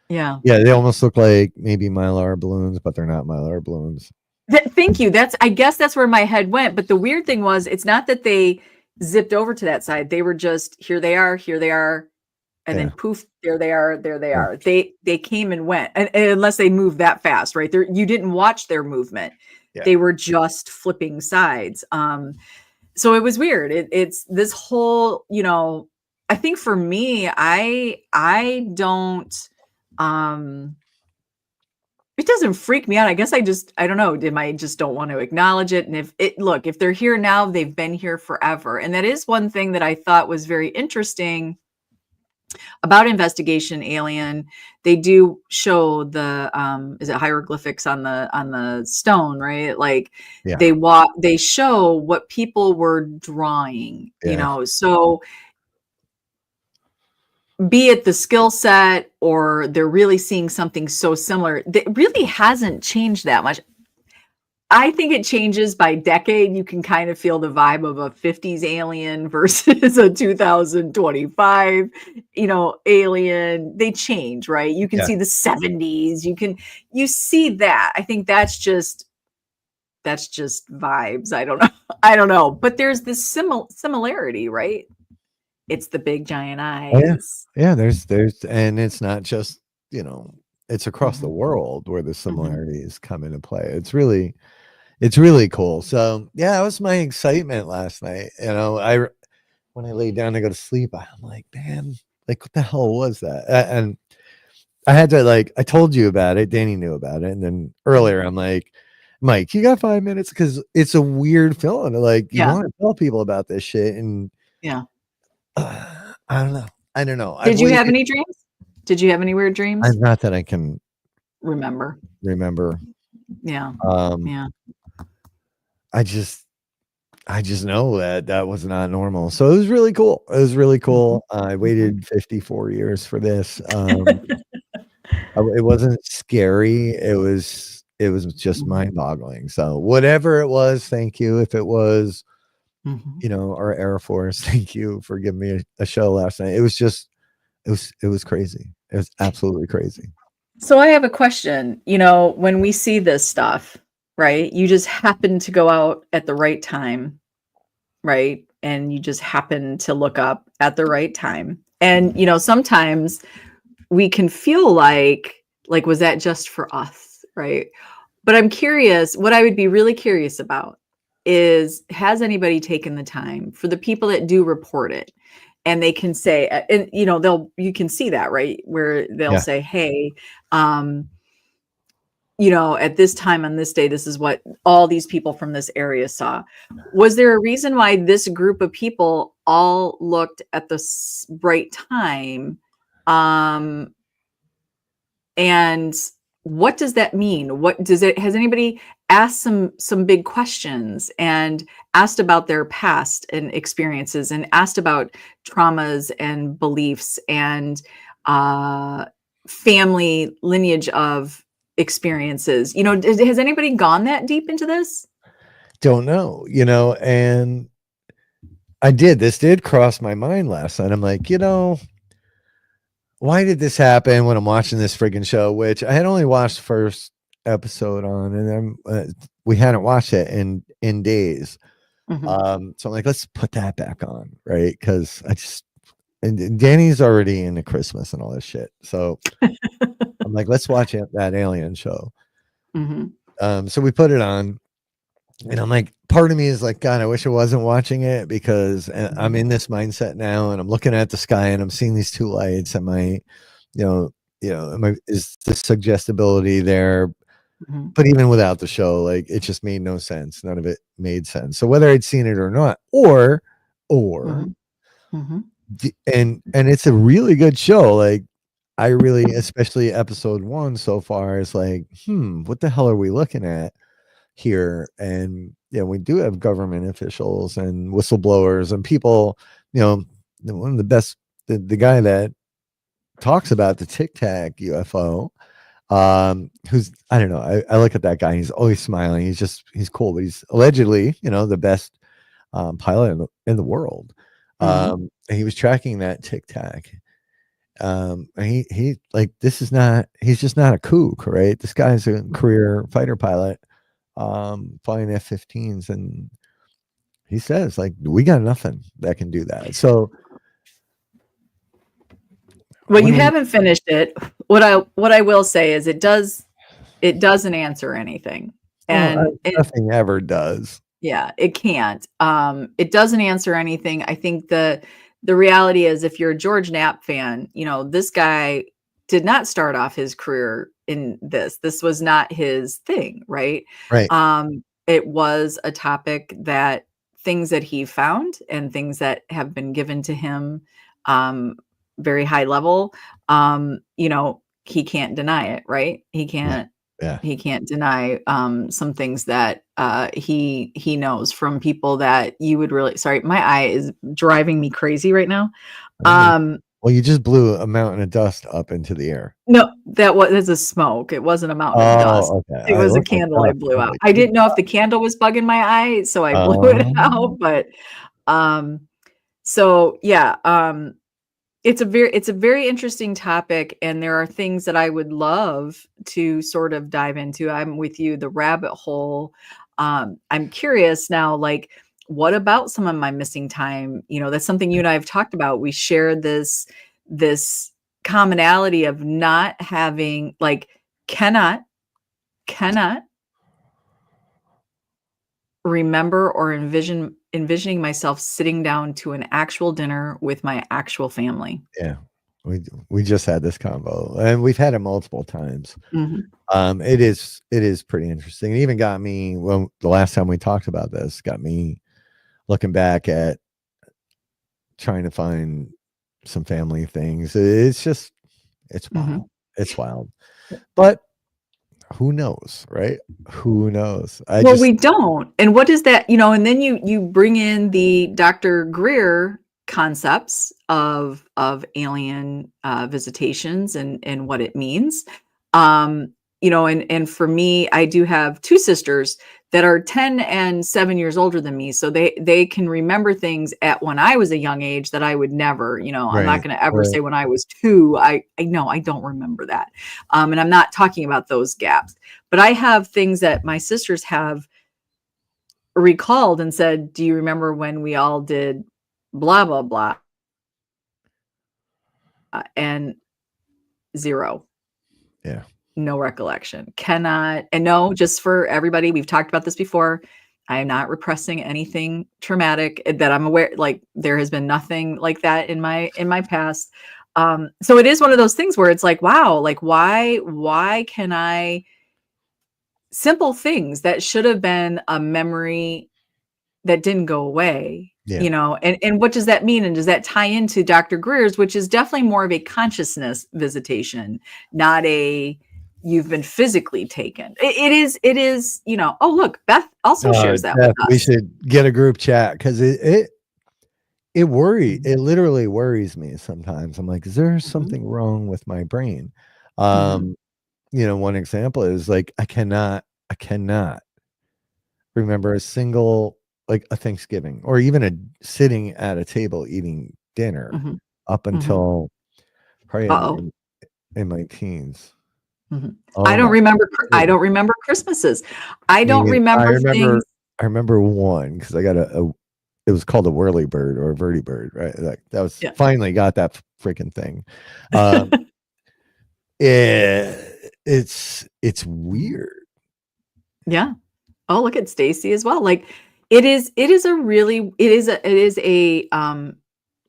yeah. Yeah, they almost look like maybe Mylar balloons, but they're not Mylar balloons. Thank you. I guess that's where my head went, but the weird thing was, it's not that they zipped over to that side. They were just, here they are, and then Yeah, poof, there they yeah, are. They came and went, and unless they moved that fast, right? There, you didn't watch their movement. yeah. They were just flipping sides. So it was weird. It's this whole, I think for me, I don't it doesn't freak me out. I guess I don't know, I just don't want to acknowledge it. And if they're here now, they've been here forever. And that is one thing that I thought was very interesting about Investigation Alien. They do show the is it hieroglyphics on the stone, right? Like Yeah, they show what people were drawing, yeah. so be it the skill set or they're really seeing something so similar that really hasn't changed that much. I think it changes by decade. You can kind of feel the vibe of a 50s alien versus a 2025, alien. They change, right? You can Yeah. see the 70s. You see that. I think that's just vibes. I don't know. I don't know. But there's this similarity, right? It's the big giant Oh, yeah. eyes. Yeah, there's and it's not just, it's across the Mhm, world where the mhm. similarities come into play. It's really cool. So, yeah, that was my excitement last night. When I laid down to go to sleep, I'm like, "Man, like, what the hell was that?" And I had to, like, I told you about it, Danny knew about it, and then Mhm. earlier, I'm like, "Mike, you got 5 minutes?" Because it's a weird feeling, like, you Yeah, wanna tell people about this shit, and yeah. I don't know. I don't know. I've Did you have waited any dreams? Did you have any weird dreams? not that I can Remember. remember. Yeah, Um, yeah. I just know that that was not normal. So it was really cool. It was really Mhm, cool. I mhm. waited 54 years for this. It wasn't scary. It was just Mhm. mind-boggling. So whatever it was, thank you. If it was Mhm. our Air Force. Thank you for giving me a show last night. It was just, it was crazy. It was absolutely crazy. So I have a question. When we see this stuff, right? You just happen to go out at the right time, right? And you just happen to look up at the right time. And sometimes we can feel like was that just for us, right? But I'm curious, what I would be really curious about is, has anybody taken the time for the people that do report it? And they can say, and you can see that, right? Where they'll Yeah. say, hey, at this time on this day, this is what all these people from this area saw. Was there a reason why this group of people all looked at the right time? And what does that mean? Has anybody asked some big questions and asked about their past and experiences and asked about traumas and beliefs and family lineage of experiences? Has anybody gone that deep into this? Don't know, and this did cross my mind last night. I'm like, why did this happen when I'm watching this friggin' show, which I had only watched the first episode on, and we hadn't watched it in days. Mhm. So I'm like, let's put that back on, right? Because and Danny's already into Christmas and all this shit. So I'm like, let's watch that alien show. Mhm. So we put it on, and I'm like, part of me is like, God, I wish I wasn't watching it, because I'm in this mindset now, and I'm looking at the sky and I'm seeing these two lights. Am I, is the suggestibility there? Mhm. But even without the show, like, it just made no sense. None of it made sense. So whether I'd seen it or not, or Mhm. Mhm. and it's a really good show. Like, I really, especially episode 1 so far, is like, what the hell are we looking at here? And we do have government officials and whistleblowers and people, one of the best, the guy that talks about the Tic Tac UFO, who's, I don't know, I look at that guy, he's always smiling, he's cool, but he's allegedly, the best pilot in the world. Mhm. And he was tracking that Tic Tac. And he like, this is not, he's just not a kook, right? This guy's a career fighter pilot, flying F-15s, and he says, like, we got nothing that can do that. So Well, you when we, haven't finished it. What I will say is it doesn't answer anything. And nothing ever does. yeah, it can't. It doesn't answer anything. I think the reality is, if you're a George Knapp fan, this guy did not start off his career in this. This was not his thing, right? Right. It was a topic that things that he found and things that have been given to him, very high level. He can't deny it, right? He Yeah. can't Yeah. he can't deny some things that he knows from people that you would really, sorry, my eye is driving me crazy right now. I mean, um well, you just blew a mountain of dust up into the air. no, that's a smoke. It wasn't a mountain of dust. Oh, okay. It It was a looked like candle I dust. I blew was out. like, I "Good didn't know if the candle was bugging my eye, so I blew it God." out. But um so yeah, it's a very interesting topic, and there are things that I would love to sort of dive into. I'm with you, the rabbit hole. I'm curious now, like, what about some of my missing time? That's something you and I have talked about. We share this commonality of not having, like, cannot remember or envisioning myself sitting down to an actual dinner with my actual family. Yeah. We just had this convo, and we've had it multiple times. Mhm. It is pretty interesting. It even got me, well, the last time we talked about this, got me looking back at trying to find some family things. It's just, it's Mhm. wild. It's wild. But who knows, right? Who knows? Well, we don't. And what is that? And then you bring in the Dr. Greer concepts of alien visitations and what it means. And for me, I do have two sisters that are 10 and 7 years older than me. So they can remember things at when I was a young age that I would never, I'm not Right. going to ever Right. say when I was 2. I know I don't remember that. And I'm not talking about those gaps, but I have things that my sisters have recalled and said, "Do you remember when we all did blah blah blah?" And zero. Yeah. No recollection. Cannot, and no, just for everybody, we've talked about this before. I am not repressing anything traumatic that I'm aware, like there has been nothing like that in my past. So it is one of those things where it's like, wow, like why can I simple things that should have been a memory that didn't go away, Yeah. and what does that mean? And does that tie into Dr. Greer's, which is definitely more of a consciousness visitation, not a you've been physically taken. It is, oh, look, Beth also shares that with Jeff, we us. should get a group chat because it literally worries me sometimes. I'm like, is there Mhm, something wrong with my brain? mhm, Um, one example is like I cannot remember a single like a Thanksgiving or even a sitting at a table eating dinner mhm, up mhm. until probably Uh-oh. in my teens. Mhm. Oh my I goodness. don't remember Christmases. I I don't mean, I remember things. remember I remember one because I got a it was called a whirly bird or a vertibird, right? Like that was Yeah. finally got that freaking thing. Um, it's Mhm. weird. Yeah. Oh, look at Stacy as well. Like it is a really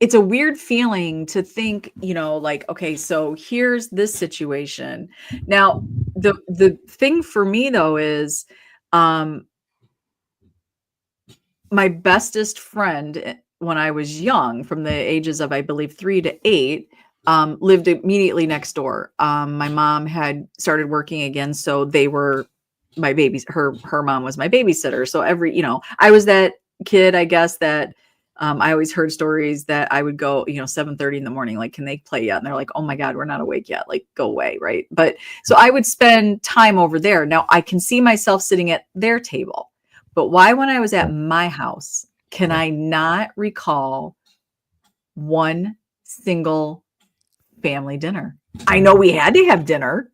it's a weird feeling to think, like, okay, so here's this situation. Now, the thing for me though is um my bestest friend when I was young, from the ages of I believe 3 to 8, lived immediately next door. My mom had started working again, so they were my babies. Her mom was my babysitter. So I was that kid, I guess that I always heard stories that I would go, 7:30 in the morning, like, can they play yet? And they're like, oh my God, we're not awake yet. Like, go away, right? But so I would spend time over there. Now I can see myself sitting at their table, but why, when I was Yeah, at my house, can yeah. I not recall one single family dinner? I know we had to have dinner.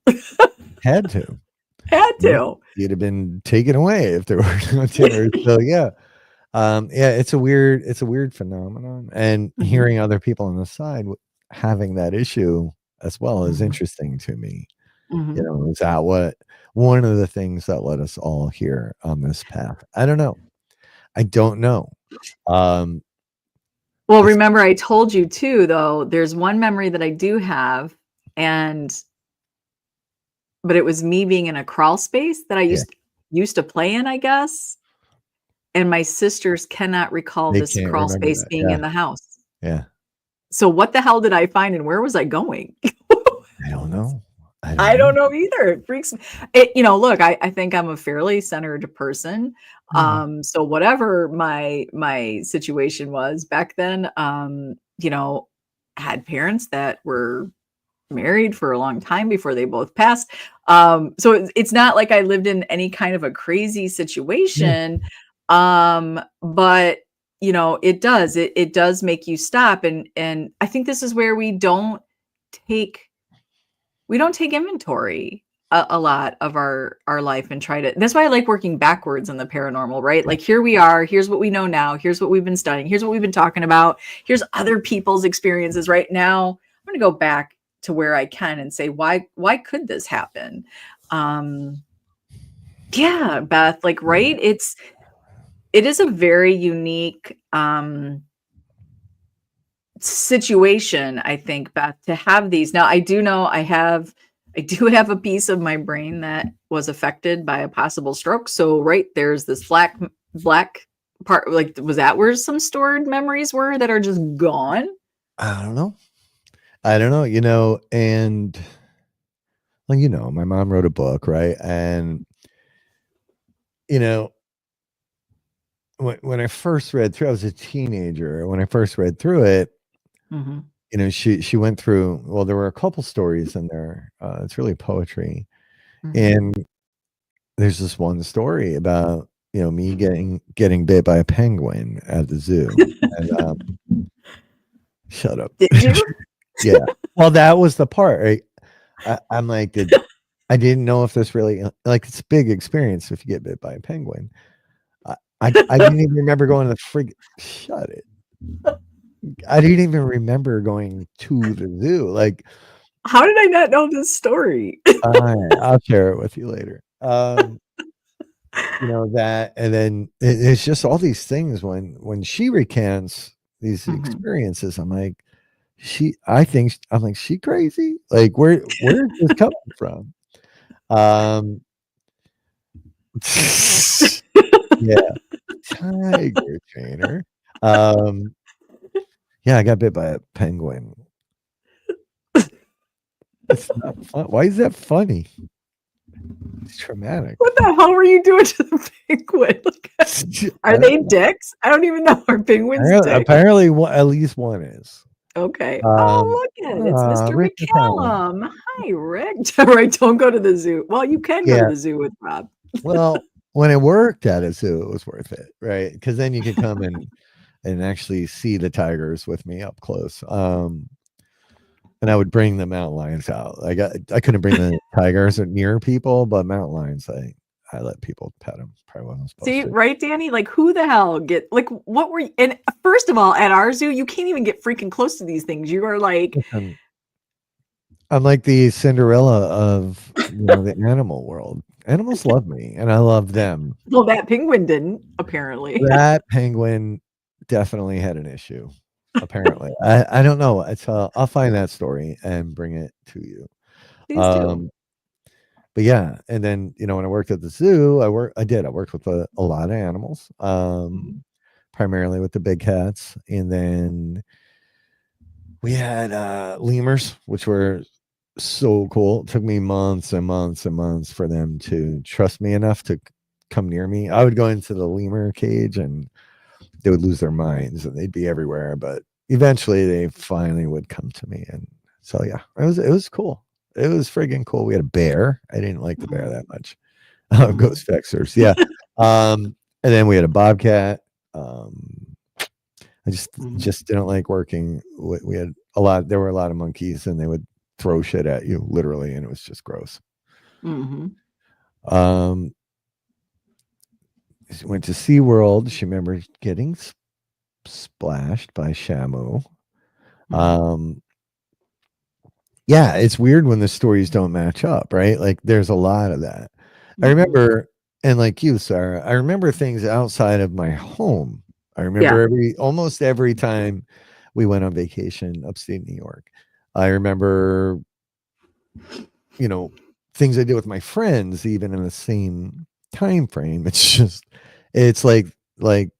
Had to. Had Yeah. to. You'd have been taken away if there were no dinner. So yeah. Yeah, it's a weird phenomenon. And Mhm, hearing other people on the side having that issue as well is mhm, interesting to me. mhm. Is that what one of the things that led us all here on this path? I don't know. I don't know. Um, Well, it's remember I told you too, though, there's one memory that I do have, and but it was me being in a crawl space that I yeah, used to play in, I guess, and my sisters cannot recall they this can't crawl remember space that. being Yeah, in the house. yeah. So what the hell did I find and where was I going? I don't know. I don't I know. don't know either. It freaks me. Look, I think I'm a fairly centered person. Mhm. So whatever my situation was back then, had parents that were married for a long time before they both passed. So it's not like I lived in any kind of a crazy Yeah, situation. But it does make you stop, and I think this is where take we don't take inventory a lot of our life and try to. That's why I like working backwards in the paranormal, right? yeah. Like, here we are, here's what we know now, here's what we've been studying, here's what we've been talking about, here's other people's experiences. Right now I'm going to go back to where I can and say, why could this happen? um yeah, Beth, like, right, it is a very unique situation, I think, Beth, to have these. Now, I do know I do have a piece of my brain that was affected by a possible stroke. So, right, there's this black part. Like, was that where some stored memories were that are just gone? I don't know. I don't know. And well, my mom wrote a book, right? And you know, when I first read through, I was a teenager. When I first read through it, Mhm, she went through. Well, there were a couple stories in there. It's really poetry, mhm, and there's this one story about. me getting bit by a penguin at the zoo. And shut up. Did you? Yeah. Well, that was the part, right? I'm like, I didn't know if this really like it's a big experience if you get bit by a penguin. I didn't even remember going to the frig. Shut it. I didn't even remember going to the zoo. Like, How did I not know this story? I'll share it with you later. That, and then it's just all these things when she recants these experiences. I'm like, I'm like, she crazy? Like, where is this coming from? Um, yeah, tiger trainer. Yeah, I got bit by a penguin. It's not fun. Why is that funny? It's traumatic. What the hell were you doing to the penguin? Are they dicks? I don't even know. Are penguins dicks? Apparently, at least one is. Okay. Oh, look at it. It's Mr. Rick McCallum. Hi, Rick. All right, don't go to the zoo. Well, you can go to the zoo with Rob. Well, when it worked at a zoo, it was worth it, right? Because then you could come and actually see the tigers with me up close. And I would bring the mountain lions out. I couldn't bring the tigers near people, but mountain lions, I let people pet them. Probably wasn't supposed See, to. right, Danny? Like, who the hell what were you? And first of all, at our zoo, you can't even get freaking close to these things. You are like, I'm like the Cinderella of the animal world. Animals love me, and I love them. Well, that penguin didn't, apparently. That penguin definitely had an issue. Apparently, I don't know. I'll find that story and bring it to you. Please do. But yeah, and then when I worked at the zoo, I worked with a lot of animals, primarily with the big cats, and then we had lemurs, which were so cool. It took me months and months and months for them to trust me enough to come near me. I would go into the lemur cage and they would lose their minds and they'd be everywhere, but eventually they finally would come to me. And so yeah, it was cool. It was friggin' cool. We had a bear. I didn't like the bear that much. Ghost Vexers, yeah. And then we had a bobcat. I just didn't like working. We had there were a lot of monkeys and they would throw shit at you literally, and it was just gross. She went to SeaWorld. She remembers getting splashed by Shamu. Yeah, it's weird when the stories don't match up, right? Like there's a lot of that. I remember, and like you, Sarah, I remember things outside of my home. I remember almost every time we went on vacation upstate New York. I remember, things I did with my friends, even in the same time frame. It's like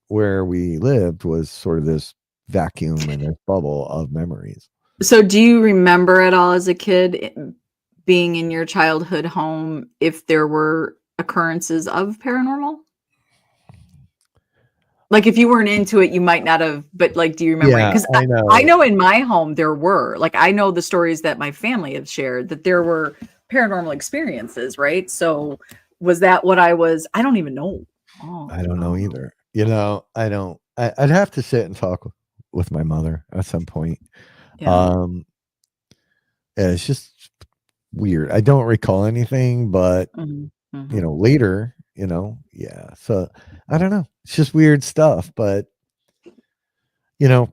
where we lived was sort of this vacuum and this bubble of memories. So do you remember at all as a kid being in your childhood home if there were occurrences of paranormal? Like if you weren't into it, you might not have, but like, do you remember? Because I know in my home there were, like, I know the stories that my family have shared that there were paranormal experiences, right? So was that what I don't even know. I don't know either. I don't. I'd have to sit and talk with my mother at some point. Yeah, it's just weird. I don't recall anything, but later, yeah. So I don't know. It's just weird stuff, but I don't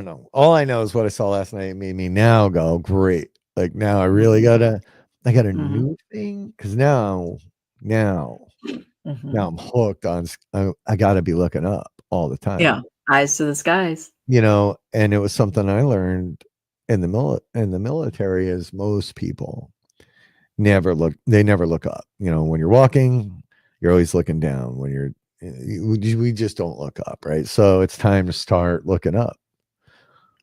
know. All I know is what I saw last night made me now go, great. Like now I really got a new thing because now I'm hooked on. I got to be looking up all the time. Yeah, eyes to the skies. And it was something I learned in the military. Is most people never look up. When you're walking, you're always looking down. When we just don't look up, right? So it's time to start looking up.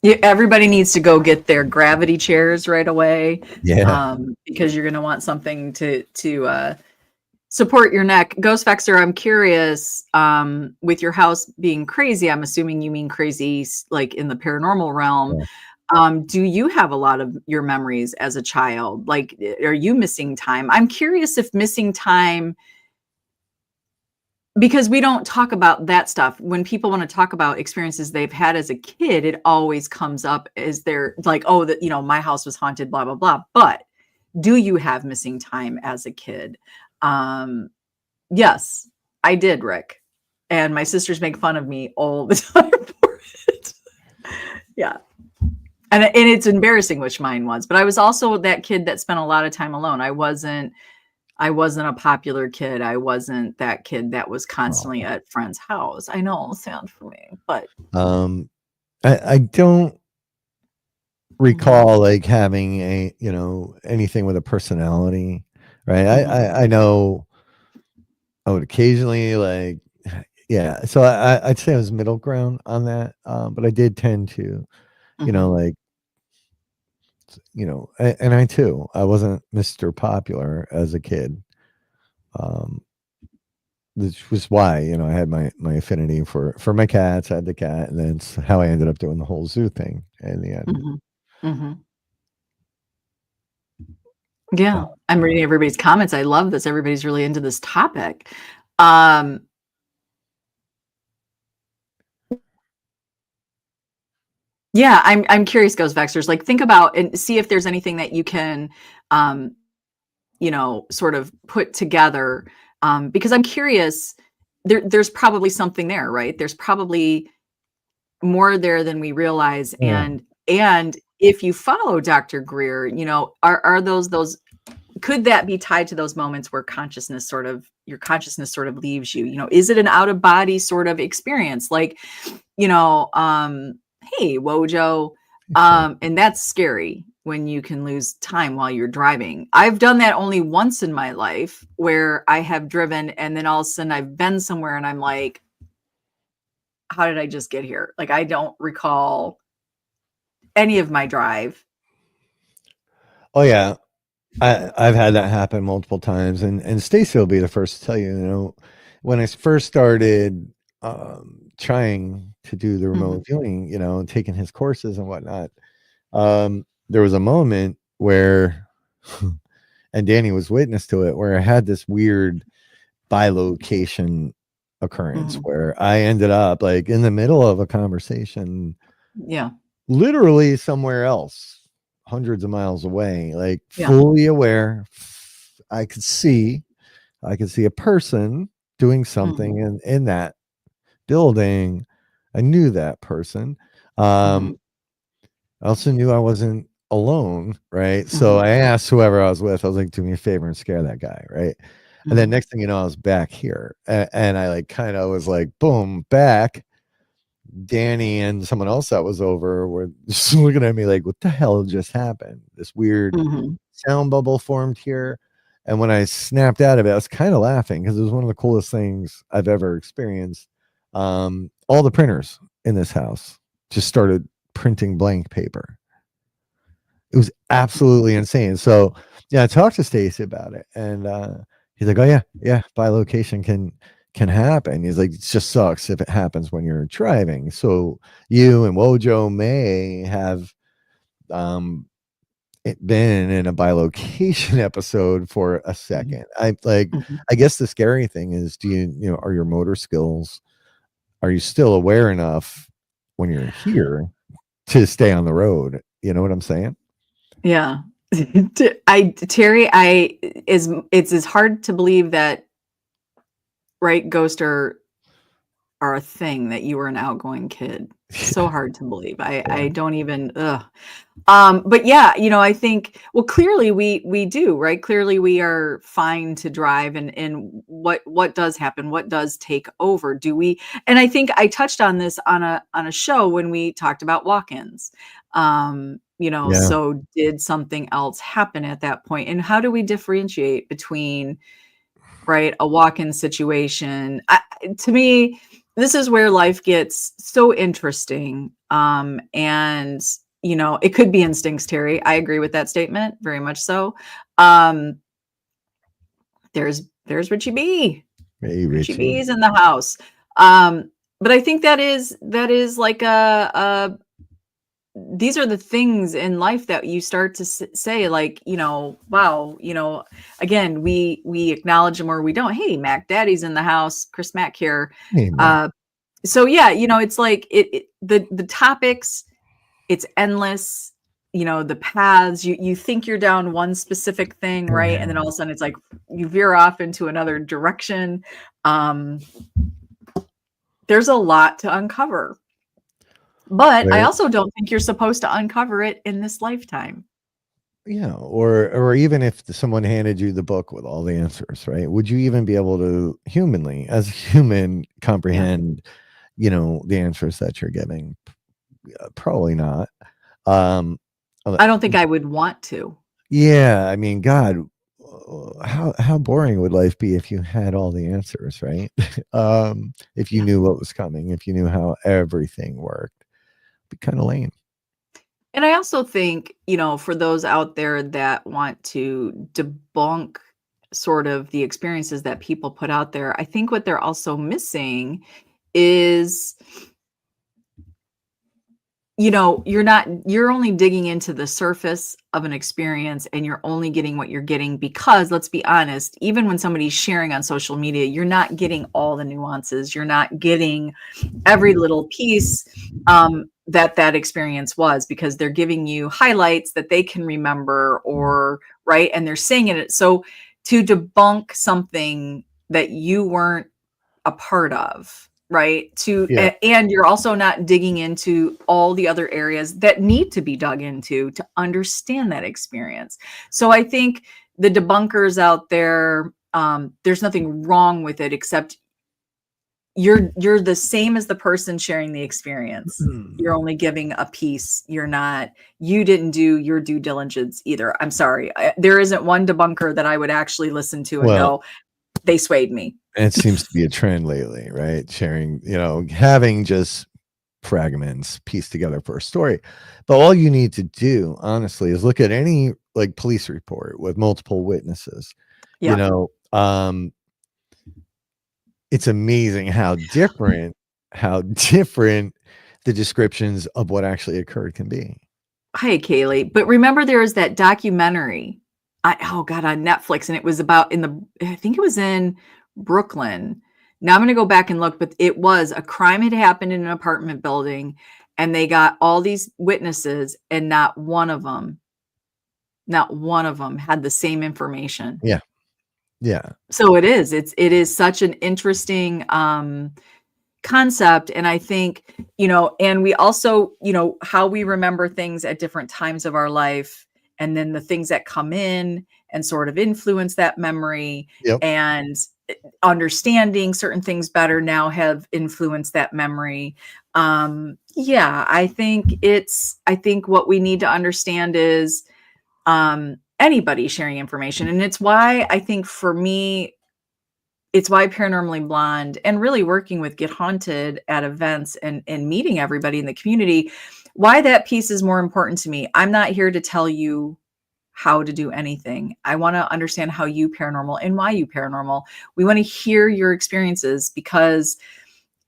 Yeah, everybody needs to go get their gravity chairs right away. Yeah, because you're going to want something to support your neck. Ghost Vexer, I'm curious, with your house being crazy, I'm assuming you mean crazy like in the paranormal realm. Do you have a lot of your memories as a child? Like, are you missing time? I'm curious if missing time, because we don't talk about that stuff. When people want to talk about experiences they've had as a kid, it always comes up as they're like, oh, that, my house was haunted, blah, blah, blah. But do you have missing time as a kid? Yes, I did, Rick. And my sisters make fun of me all the time for it. Yeah. And it's embarrassing which mine was, but I was also that kid that spent a lot of time alone. I wasn't a popular kid. I wasn't that kid that was constantly at friends' house. I know, sad for me, but I don't recall like having anything with a personality, right? I know I would occasionally like, yeah. So I'd say I was middle ground on that, but I did tend to, like, and I too, I wasn't Mr. Popular as a kid. Which was why, I had my affinity for my cats. I had the cat, and then it's how I ended up doing the whole zoo thing in the end. Yeah, I'm reading everybody's comments. I love this. Everybody's really into this topic. Yeah, I'm curious, Ghost Vexers. Like, think about and see if there's anything that you can, sort of put together. Because I'm curious. There's probably something there, right? There's probably more there than we realize. Yeah. And if you follow Dr. Greer, are those could that be tied to those moments where your consciousness sort of leaves you? Is it an out of body sort of experience? Like, hey, Wojo. And that's scary when you can lose time while you're driving. I've done that only once in my life, where I have driven and then all of a sudden I've been somewhere and I'm like, how did I just get here? Like, I don't recall any of my drive. Oh yeah. I've had that happen multiple times, and Stacy will be the first to tell you, when I first started trying to do the remote viewing, and taking his courses and whatnot, there was a moment where, and Danny was witness to it, where I had this weird bilocation occurrence where I ended up like in the middle of a conversation, literally somewhere else, hundreds of miles away, like fully aware. I could see a person doing something in that building. I knew that person. I also knew I wasn't alone, right? So I asked whoever I was with, I was like, do me a favor and scare that guy, right? And then next thing you know, I was back here, and I like kind of was like, boom, back. Danny and someone else that was over were just looking at me like, what the hell just happened? This weird sound bubble formed here. And when I snapped out of it, I was kind of laughing because it was one of the coolest things I've ever experienced. All the printers in this house just started printing blank paper. It was absolutely insane. So yeah, I talked to Stacy about it, and he's like, oh yeah, bilocation can happen. He's like, it just sucks if it happens when you're driving. So you and Wojo may have been in a bilocation episode for a second. I guess the scary thing is, are your motor skills, are you still aware enough when you're here to stay on the road? You know what I'm saying? Yeah. Terry, it's hard to believe that, right, ghosts are a thing, that you were an outgoing kid. So hard to believe. I don't even but yeah, I think, well, clearly we do, right? Clearly we are fine to drive, and what does happen, what does take over? Do we, and I think I touched on this on a show when we talked about walk-ins. So did something else happen at that point? And how do we differentiate between, right, a walk-in situation? To me, this is where life gets so interesting. And it could be instincts, Terry. I agree with that statement, very much so. There's Richie B. Hey, Richie B's in the house. But I think that is like a these are the things in life that you start to say, like, wow, again, we acknowledge them or we don't. Hey, Mac Daddy's in the house. Chris Mack here. Amen. So yeah, it's like the topics, it's endless. The paths, you think you're down one specific thing, right? And then all of a sudden it's like you veer off into another direction. There's a lot to uncover. But I Right. also don't think you're supposed to uncover it in this lifetime. Yeah, or even if someone handed you the book with all the answers, right? Would you even be able to humanly, as a human, Yeah. comprehend, the answers that you're giving? Probably not. Um, I don't think I would want to. yeah, I mean, God, how boring would life be if you had all the answers, right? If you Yeah. knew what was coming, if you knew how everything worked, it'd be kind of lame. And I also think, for those out there that want to debunk sort of the experiences that people put out there, I think what they're also missing is, you're only digging into the surface of an experience, and you're only getting what you're getting because, let's be honest, even when somebody's sharing on social media, you're not getting all the nuances. You're not getting every little piece that experience was, because they're giving you highlights that they can remember, or right, and they're saying it. So to debunk something that you weren't a part of, right, Yeah. and you're also not digging into all the other areas that need to be dug into to understand that experience. So I think the debunkers out there, there's nothing wrong with it, except you're the same as the person sharing the experience. You're only giving a piece. You didn't do your due diligence either. I'm sorry. There isn't one debunker that I would actually listen to and Well, go, they swayed me. it seems to be a trend lately, right? Sharing, having just fragments pieced together for a story. But all you need to do, honestly, is look at any like police report with multiple witnesses. You Yeah. know, it's amazing how different the descriptions of what actually occurred can be. Hi, Kaylee. But remember, there was that documentary, oh God, on Netflix, and it was about I think it was in Brooklyn. Now I'm going to go back and look, but it was a crime had happened in an apartment building, and they got all these witnesses, and not one of them had the same information. Yeah. Yeah. So it is such an interesting concept. And I think, and we also, how we remember things at different times of our life, and then the things that come in and sort of influence that memory, Yep. and understanding certain things better now have influenced that memory. Yeah, I think what we need to understand is anybody sharing information. And it's why I think, for me, it's why Paranormally Blonde, and really working with Get Haunted at events, and meeting everybody in the community, why that piece is more important to me. I'm not here to tell you how to do anything. I want to understand how you paranormal and why you paranormal. We want to hear your experiences, because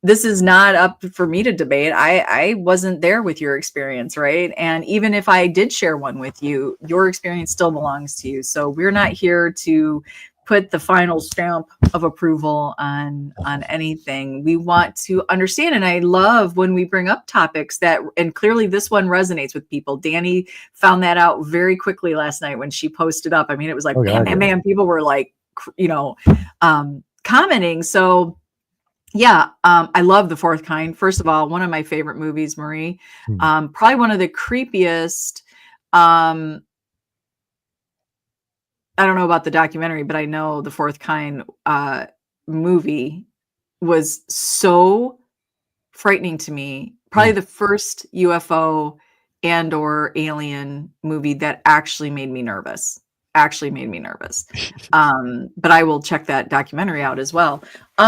this is not up for me to debate. I wasn't there with your experience, right? And even if I did share one with you, your experience still belongs to you. So we're not here to put the final stamp of approval on anything. We want to understand. And I love when we bring up topics that, and clearly this one resonates with people. Danny found that out very quickly last night when she posted up. I mean, it was like, Oh bam, God, bam, yeah. bam. People were like, commenting. So yeah, I love The Fourth Kind. First of all, one of my favorite movies, Marie. Hmm. Probably one of the creepiest. I don't know about the documentary, but I know The Fourth Kind movie was so frightening to me. Probably Mm. the first UFO and or alien movie that actually made me nervous. But I will check that documentary out as well.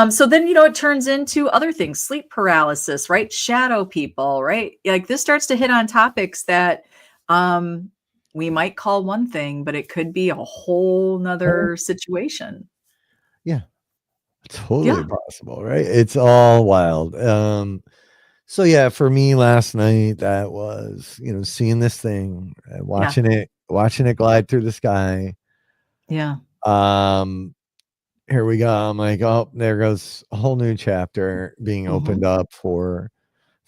So then, it turns into other things, sleep paralysis, right? Shadow people, right? Like, this starts to hit on topics that we might call one thing, but it could be a whole Oh, nother situation. yeah. Totally Yeah. possible, right? It's all wild. So yeah, for me last night, that was, seeing this thing, Yeah. watching it glide through the sky. Yeah. Um, Here we go. I'm like, oh, there goes a whole new chapter being Hmm. opened up for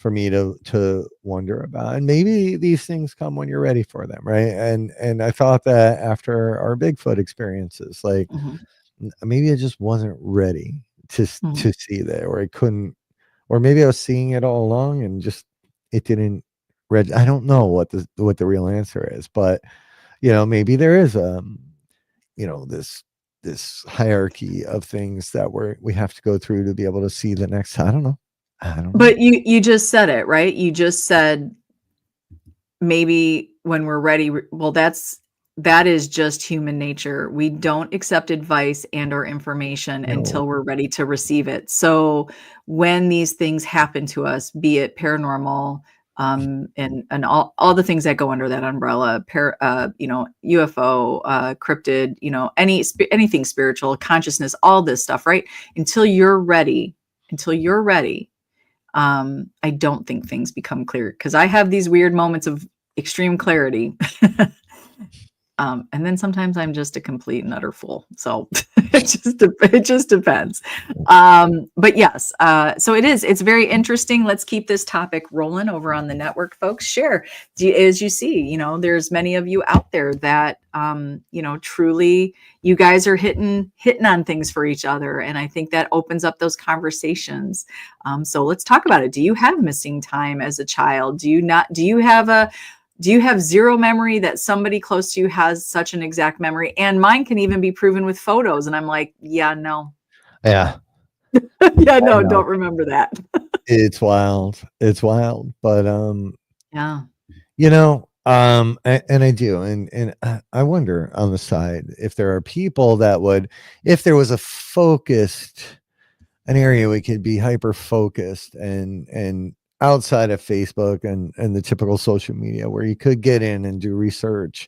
me to wonder about. And maybe these things come when you're ready for them, right? And I thought that after our Bigfoot experiences, like Hmm. maybe I just wasn't ready Hmm. to see that, or I couldn't, or maybe I was seeing it all along and just it didn't I don't know what the real answer is, but maybe there is this hierarchy of things that we have to go through to be able to see the next. I don't know. I don't know. But you just said it, right? You just said maybe when we're ready. Well, that is just human nature. We don't accept advice and or information No. until we're ready to receive it. So when these things happen to us, be it paranormal, and all the things that go under that umbrella, UFO, cryptid, anything spiritual, consciousness, all this stuff, right? Until you're ready, I don't think things become clear, because I have these weird moments of extreme clarity. And then sometimes I'm just a complete and utter fool. So it just depends. But yes, so it's very interesting. Let's keep this topic rolling over on the network, folks. Share. As you see, there's many of you out there that, truly you guys are hitting on things for each other. And I think that opens up those conversations. So let's talk about it. Do you have missing time as a child? Do you have zero memory that somebody close to you has such an exact memory? And mine can even be proven with photos. And I'm like, yeah, no. Yeah, Yeah, I no, know. don't remember that. It's wild. It's wild. But Yeah. and I do, and I wonder on the side if there are people that would, if there was an area we could be hyper focused and outside of Facebook and the typical social media where you could get in and do research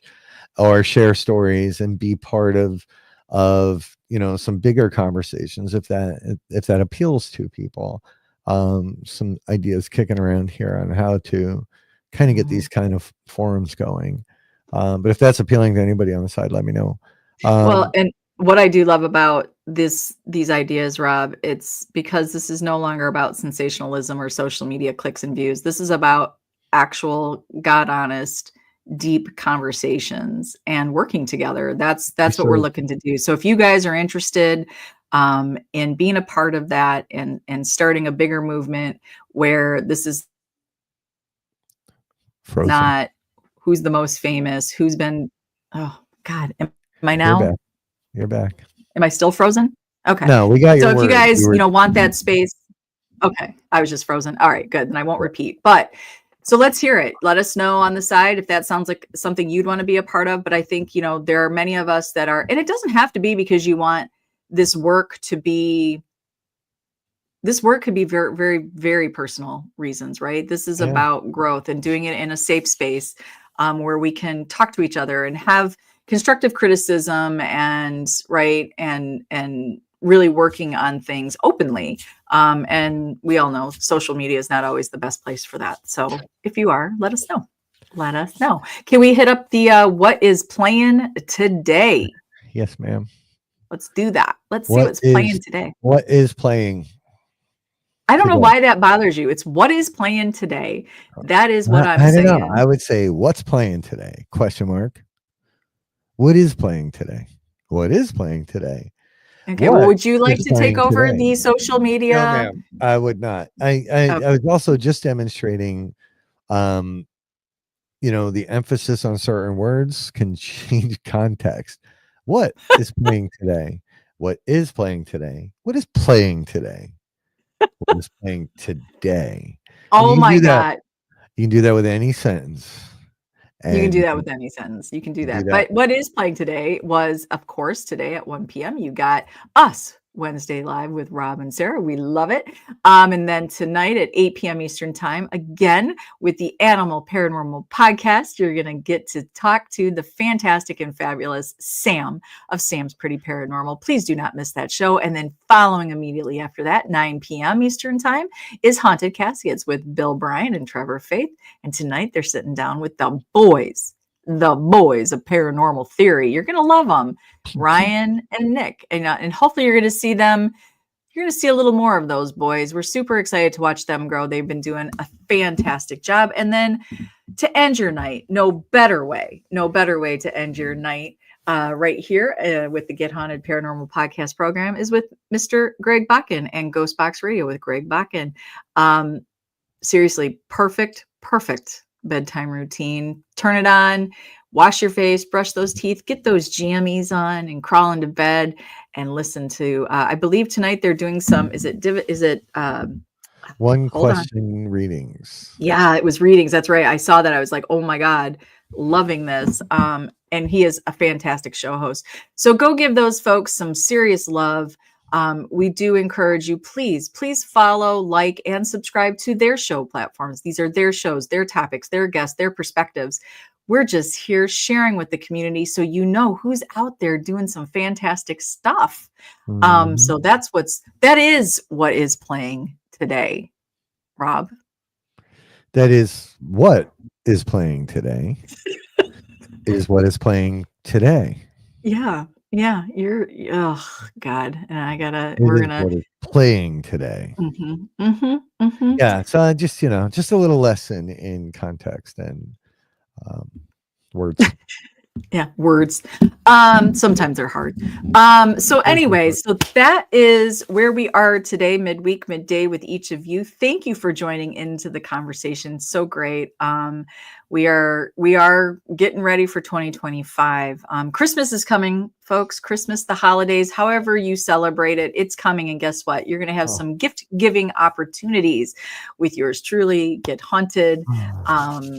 or share stories and be part of some bigger conversations, if that appeals to people. Some ideas kicking around here on how to kind of get Mhm. these kind of forums going. But if that's appealing to anybody on the side, let me know. Well, um and what I do love about these ideas, Rob, it's because this is no longer about sensationalism or social media clicks and views. This is about actual, God honest, deep conversations and working together. for That's what we're sure. looking to do. So if you guys are interested, in being a part of that, and starting a bigger movement where this is Frozen. not who's the most famous, who's been, oh God, am I You're now? back. You're back. Am I still frozen? Okay. No, we got So your if you word. You guys, were want that space, okay, I was just frozen. All right, good. Then I won't repeat. But so let's hear it. Let us know on the side if that sounds like something you'd want to be a part of. But I think, there are many of us that are, and it doesn't have to be because you want this work to be, this work could be very, very, very personal reasons, right? This is yeah, about growth and doing it in a safe space, where we can talk to each other and have constructive criticism, and right, and really working on things openly. And we all know social media is not always the best place for that. So if you are, let us know. Let us know. Can we hit up the what is playing today? yes, ma'am. Let's do that. Let's see What what's is playing today. what is playing I don't know today? why that bothers you. It's what is playing today. That is what I'm I don't know. saying. I would say what's playing today? Question mark. What is playing today? What is playing today? Okay. Well, What would you like is to take playing over today? the social No, media? ma'am. I would not. I Okay. was also just demonstrating um the emphasis on certain words can change context. What is playing today? What is playing today? What is playing today? What is playing today? And Oh my God. you can do that with any sentence. You can And do that with any sentence. You can do do that. that. But what is playing today was, of course, today at 1 p.m., you got us Wednesday Live with Rob and Sara. We love it. And then tonight at 8 p.m. Eastern Time, again, with the Animal Paranormal Podcast, you're going to get to talk to the fantastic and fabulous Sam of Sam's Pretty Paranormal. Please do not miss that show. And then following immediately after that, 9 p.m. Eastern Time, is Haunted Caskets with Bill Bryan and Trevor Faith. And tonight they're sitting down with the boys of Paranormal Theory. You're going to love them, Ryan and Nick. And hopefully you're going to see them. You're going to see a little more of those boys. We're super excited to watch them grow. They've been doing a fantastic job. And then to end your night, no better way to end your night right here with the Get Haunted Paranormal Podcast program is with Mr. Greg Bakken and Ghost Box Radio with Greg Bakken. Seriously, perfect bedtime routine. Turn it on, wash your face, brush those teeth, get those jammies on, and crawl into bed and listen to. I believe tonight they're doing some. One question readings? Yeah, it was readings. That's right. I saw that. I was like, oh my God, loving this. And he is a fantastic show host. So go give those folks some serious love. We do encourage you, please follow, like, and subscribe to their show platforms. These are their shows, their topics, their guests, their perspectives. We're just here sharing with the community so you know who's out there doing some fantastic stuff. So that is what is playing today, Rob. That is what is playing today. Is what is playing today. Yeah. Yeah, oh God, and we're gonna what is playing today. Yeah, so just a little lesson in context and words. Yeah, words. Sometimes they're hard. So anyway, so that is where we are today, midweek, midday with each of you. Thank you for joining into the conversation. So great. We are getting ready for 2025. Christmas is coming, folks. Christmas, the holidays, however you celebrate it, it's coming. And guess what? You're going to have some gift giving opportunities with yours truly. Get Haunted.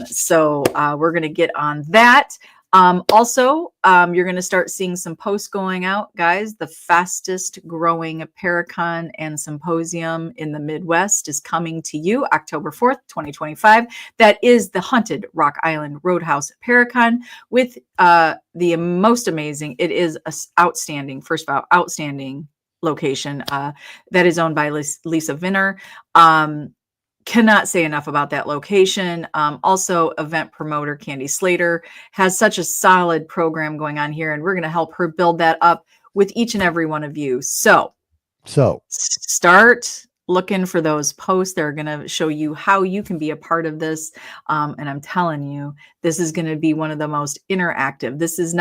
So we're going to get on that. Also, you're going to start seeing some posts going out, guys. The fastest growing Paracon and Symposium in the Midwest is coming to you October 4th, 2025. That is the Haunted Rock Island Roadhouse Paracon with the most amazing. It is outstanding. First of all, outstanding location that is owned by Lisa Vinner. Cannot say enough about that location. Also, event promoter Candy Slater has such a solid program going on here, and we're going to help her build that up with each and every one of you. So start looking for those posts. They're going to show you how you can be a part of this. And I'm telling you, this is going to be one of the most interactive. This is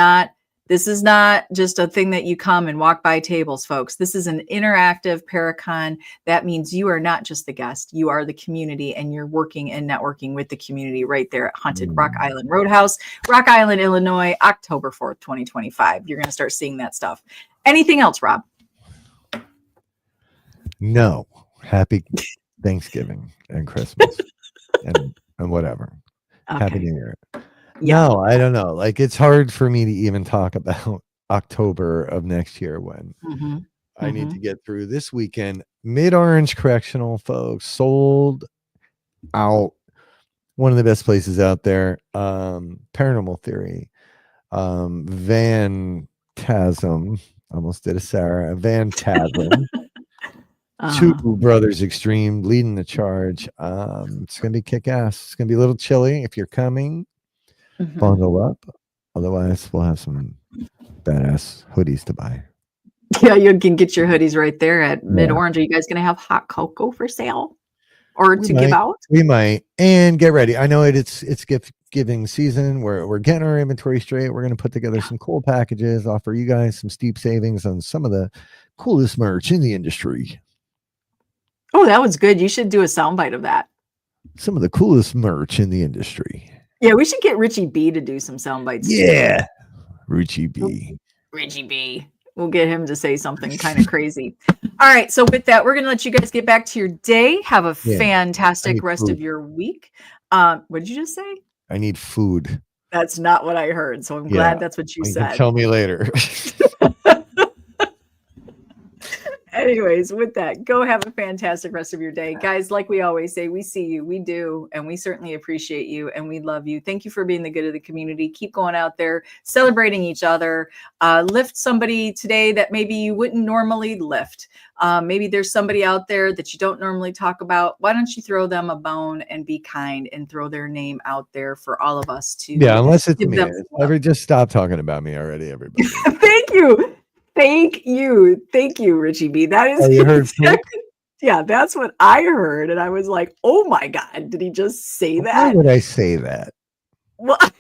not just a thing that you come and walk by tables, folks. This is an interactive Paracon. That means you are not just the guest. You are the community, and you're working and networking with the community right there at Haunted Rock Island Roadhouse, Rock Island, Illinois, October 4th, 2025. You're going to start seeing that stuff. Anything else, Rob? No. Happy Thanksgiving and Christmas and whatever. Okay. Happy New Year. Yeah. No, I don't know. Like, it's hard for me to even talk about October of next year when I need to get through this weekend. Mid-Orange Correctional, folks, sold out. One of the best places out there. Paranormal Theory. Phantasm. Almost did a Sarah. Phantasm. Two Brothers Extreme leading the charge. It's going to be kick-ass. It's going to be a little chilly if you're coming. Bundle up. Otherwise, we'll have some badass hoodies to buy. Yeah, you can get your hoodies right there at Mid-Orange. Are you guys going to have hot cocoa for sale or give out? We might. And get ready. I know it's gift giving season. We're getting our inventory straight. We're going to put together some cool packages, offer you guys some steep savings on some of the coolest merch in the industry. Oh, that was good. You should do a soundbite of that. Some of the coolest merch in the industry. Yeah, we should get Richie B to do some sound bites. Yeah. Richie B. We'll get him to say something kind of crazy. All right. So with that, we're going to let you guys get back to your day. Have a fantastic rest of your week. What did you just say? I need food. That's not what I heard. So I'm glad that's what you said. Tell me later. Anyways, with that, go have a fantastic rest of your day. Guys, like we always say, we see you, we do, and we certainly appreciate you and we love you. Thank you for being the good of the community. Keep going out there, celebrating each other. Lift somebody today that maybe you wouldn't normally lift. Maybe there's somebody out there that you don't normally talk about. Why don't you throw them a bone and be kind and throw their name out there for all of us to unless it's give me. them Ever just stop talking about me already, everybody. Thank you. Thank you, Richie B. That is You heard yeah, that's what I heard. And I was like, oh my God, did he just say that? Why would I say that? Well, I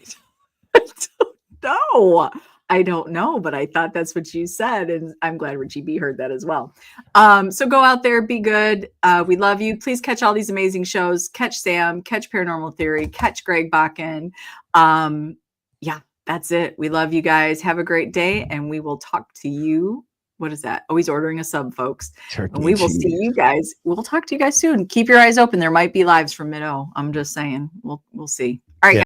don't know. I don't know, but I thought that's what you said. And I'm glad Richie B heard that as well. So go out there, be good. We love you. Please catch all these amazing shows. Catch Sam, catch Paranormal Theory, catch Greg Bakken. Yeah, that's it. We love you guys. Have a great day. And we will talk to you. What is that? Oh, he's ordering a sub, folks. Turkey And we will see you guys. We'll talk to you guys soon. Keep your eyes open. There might be lives from Mid-O. I'm just saying. We'll see. All right.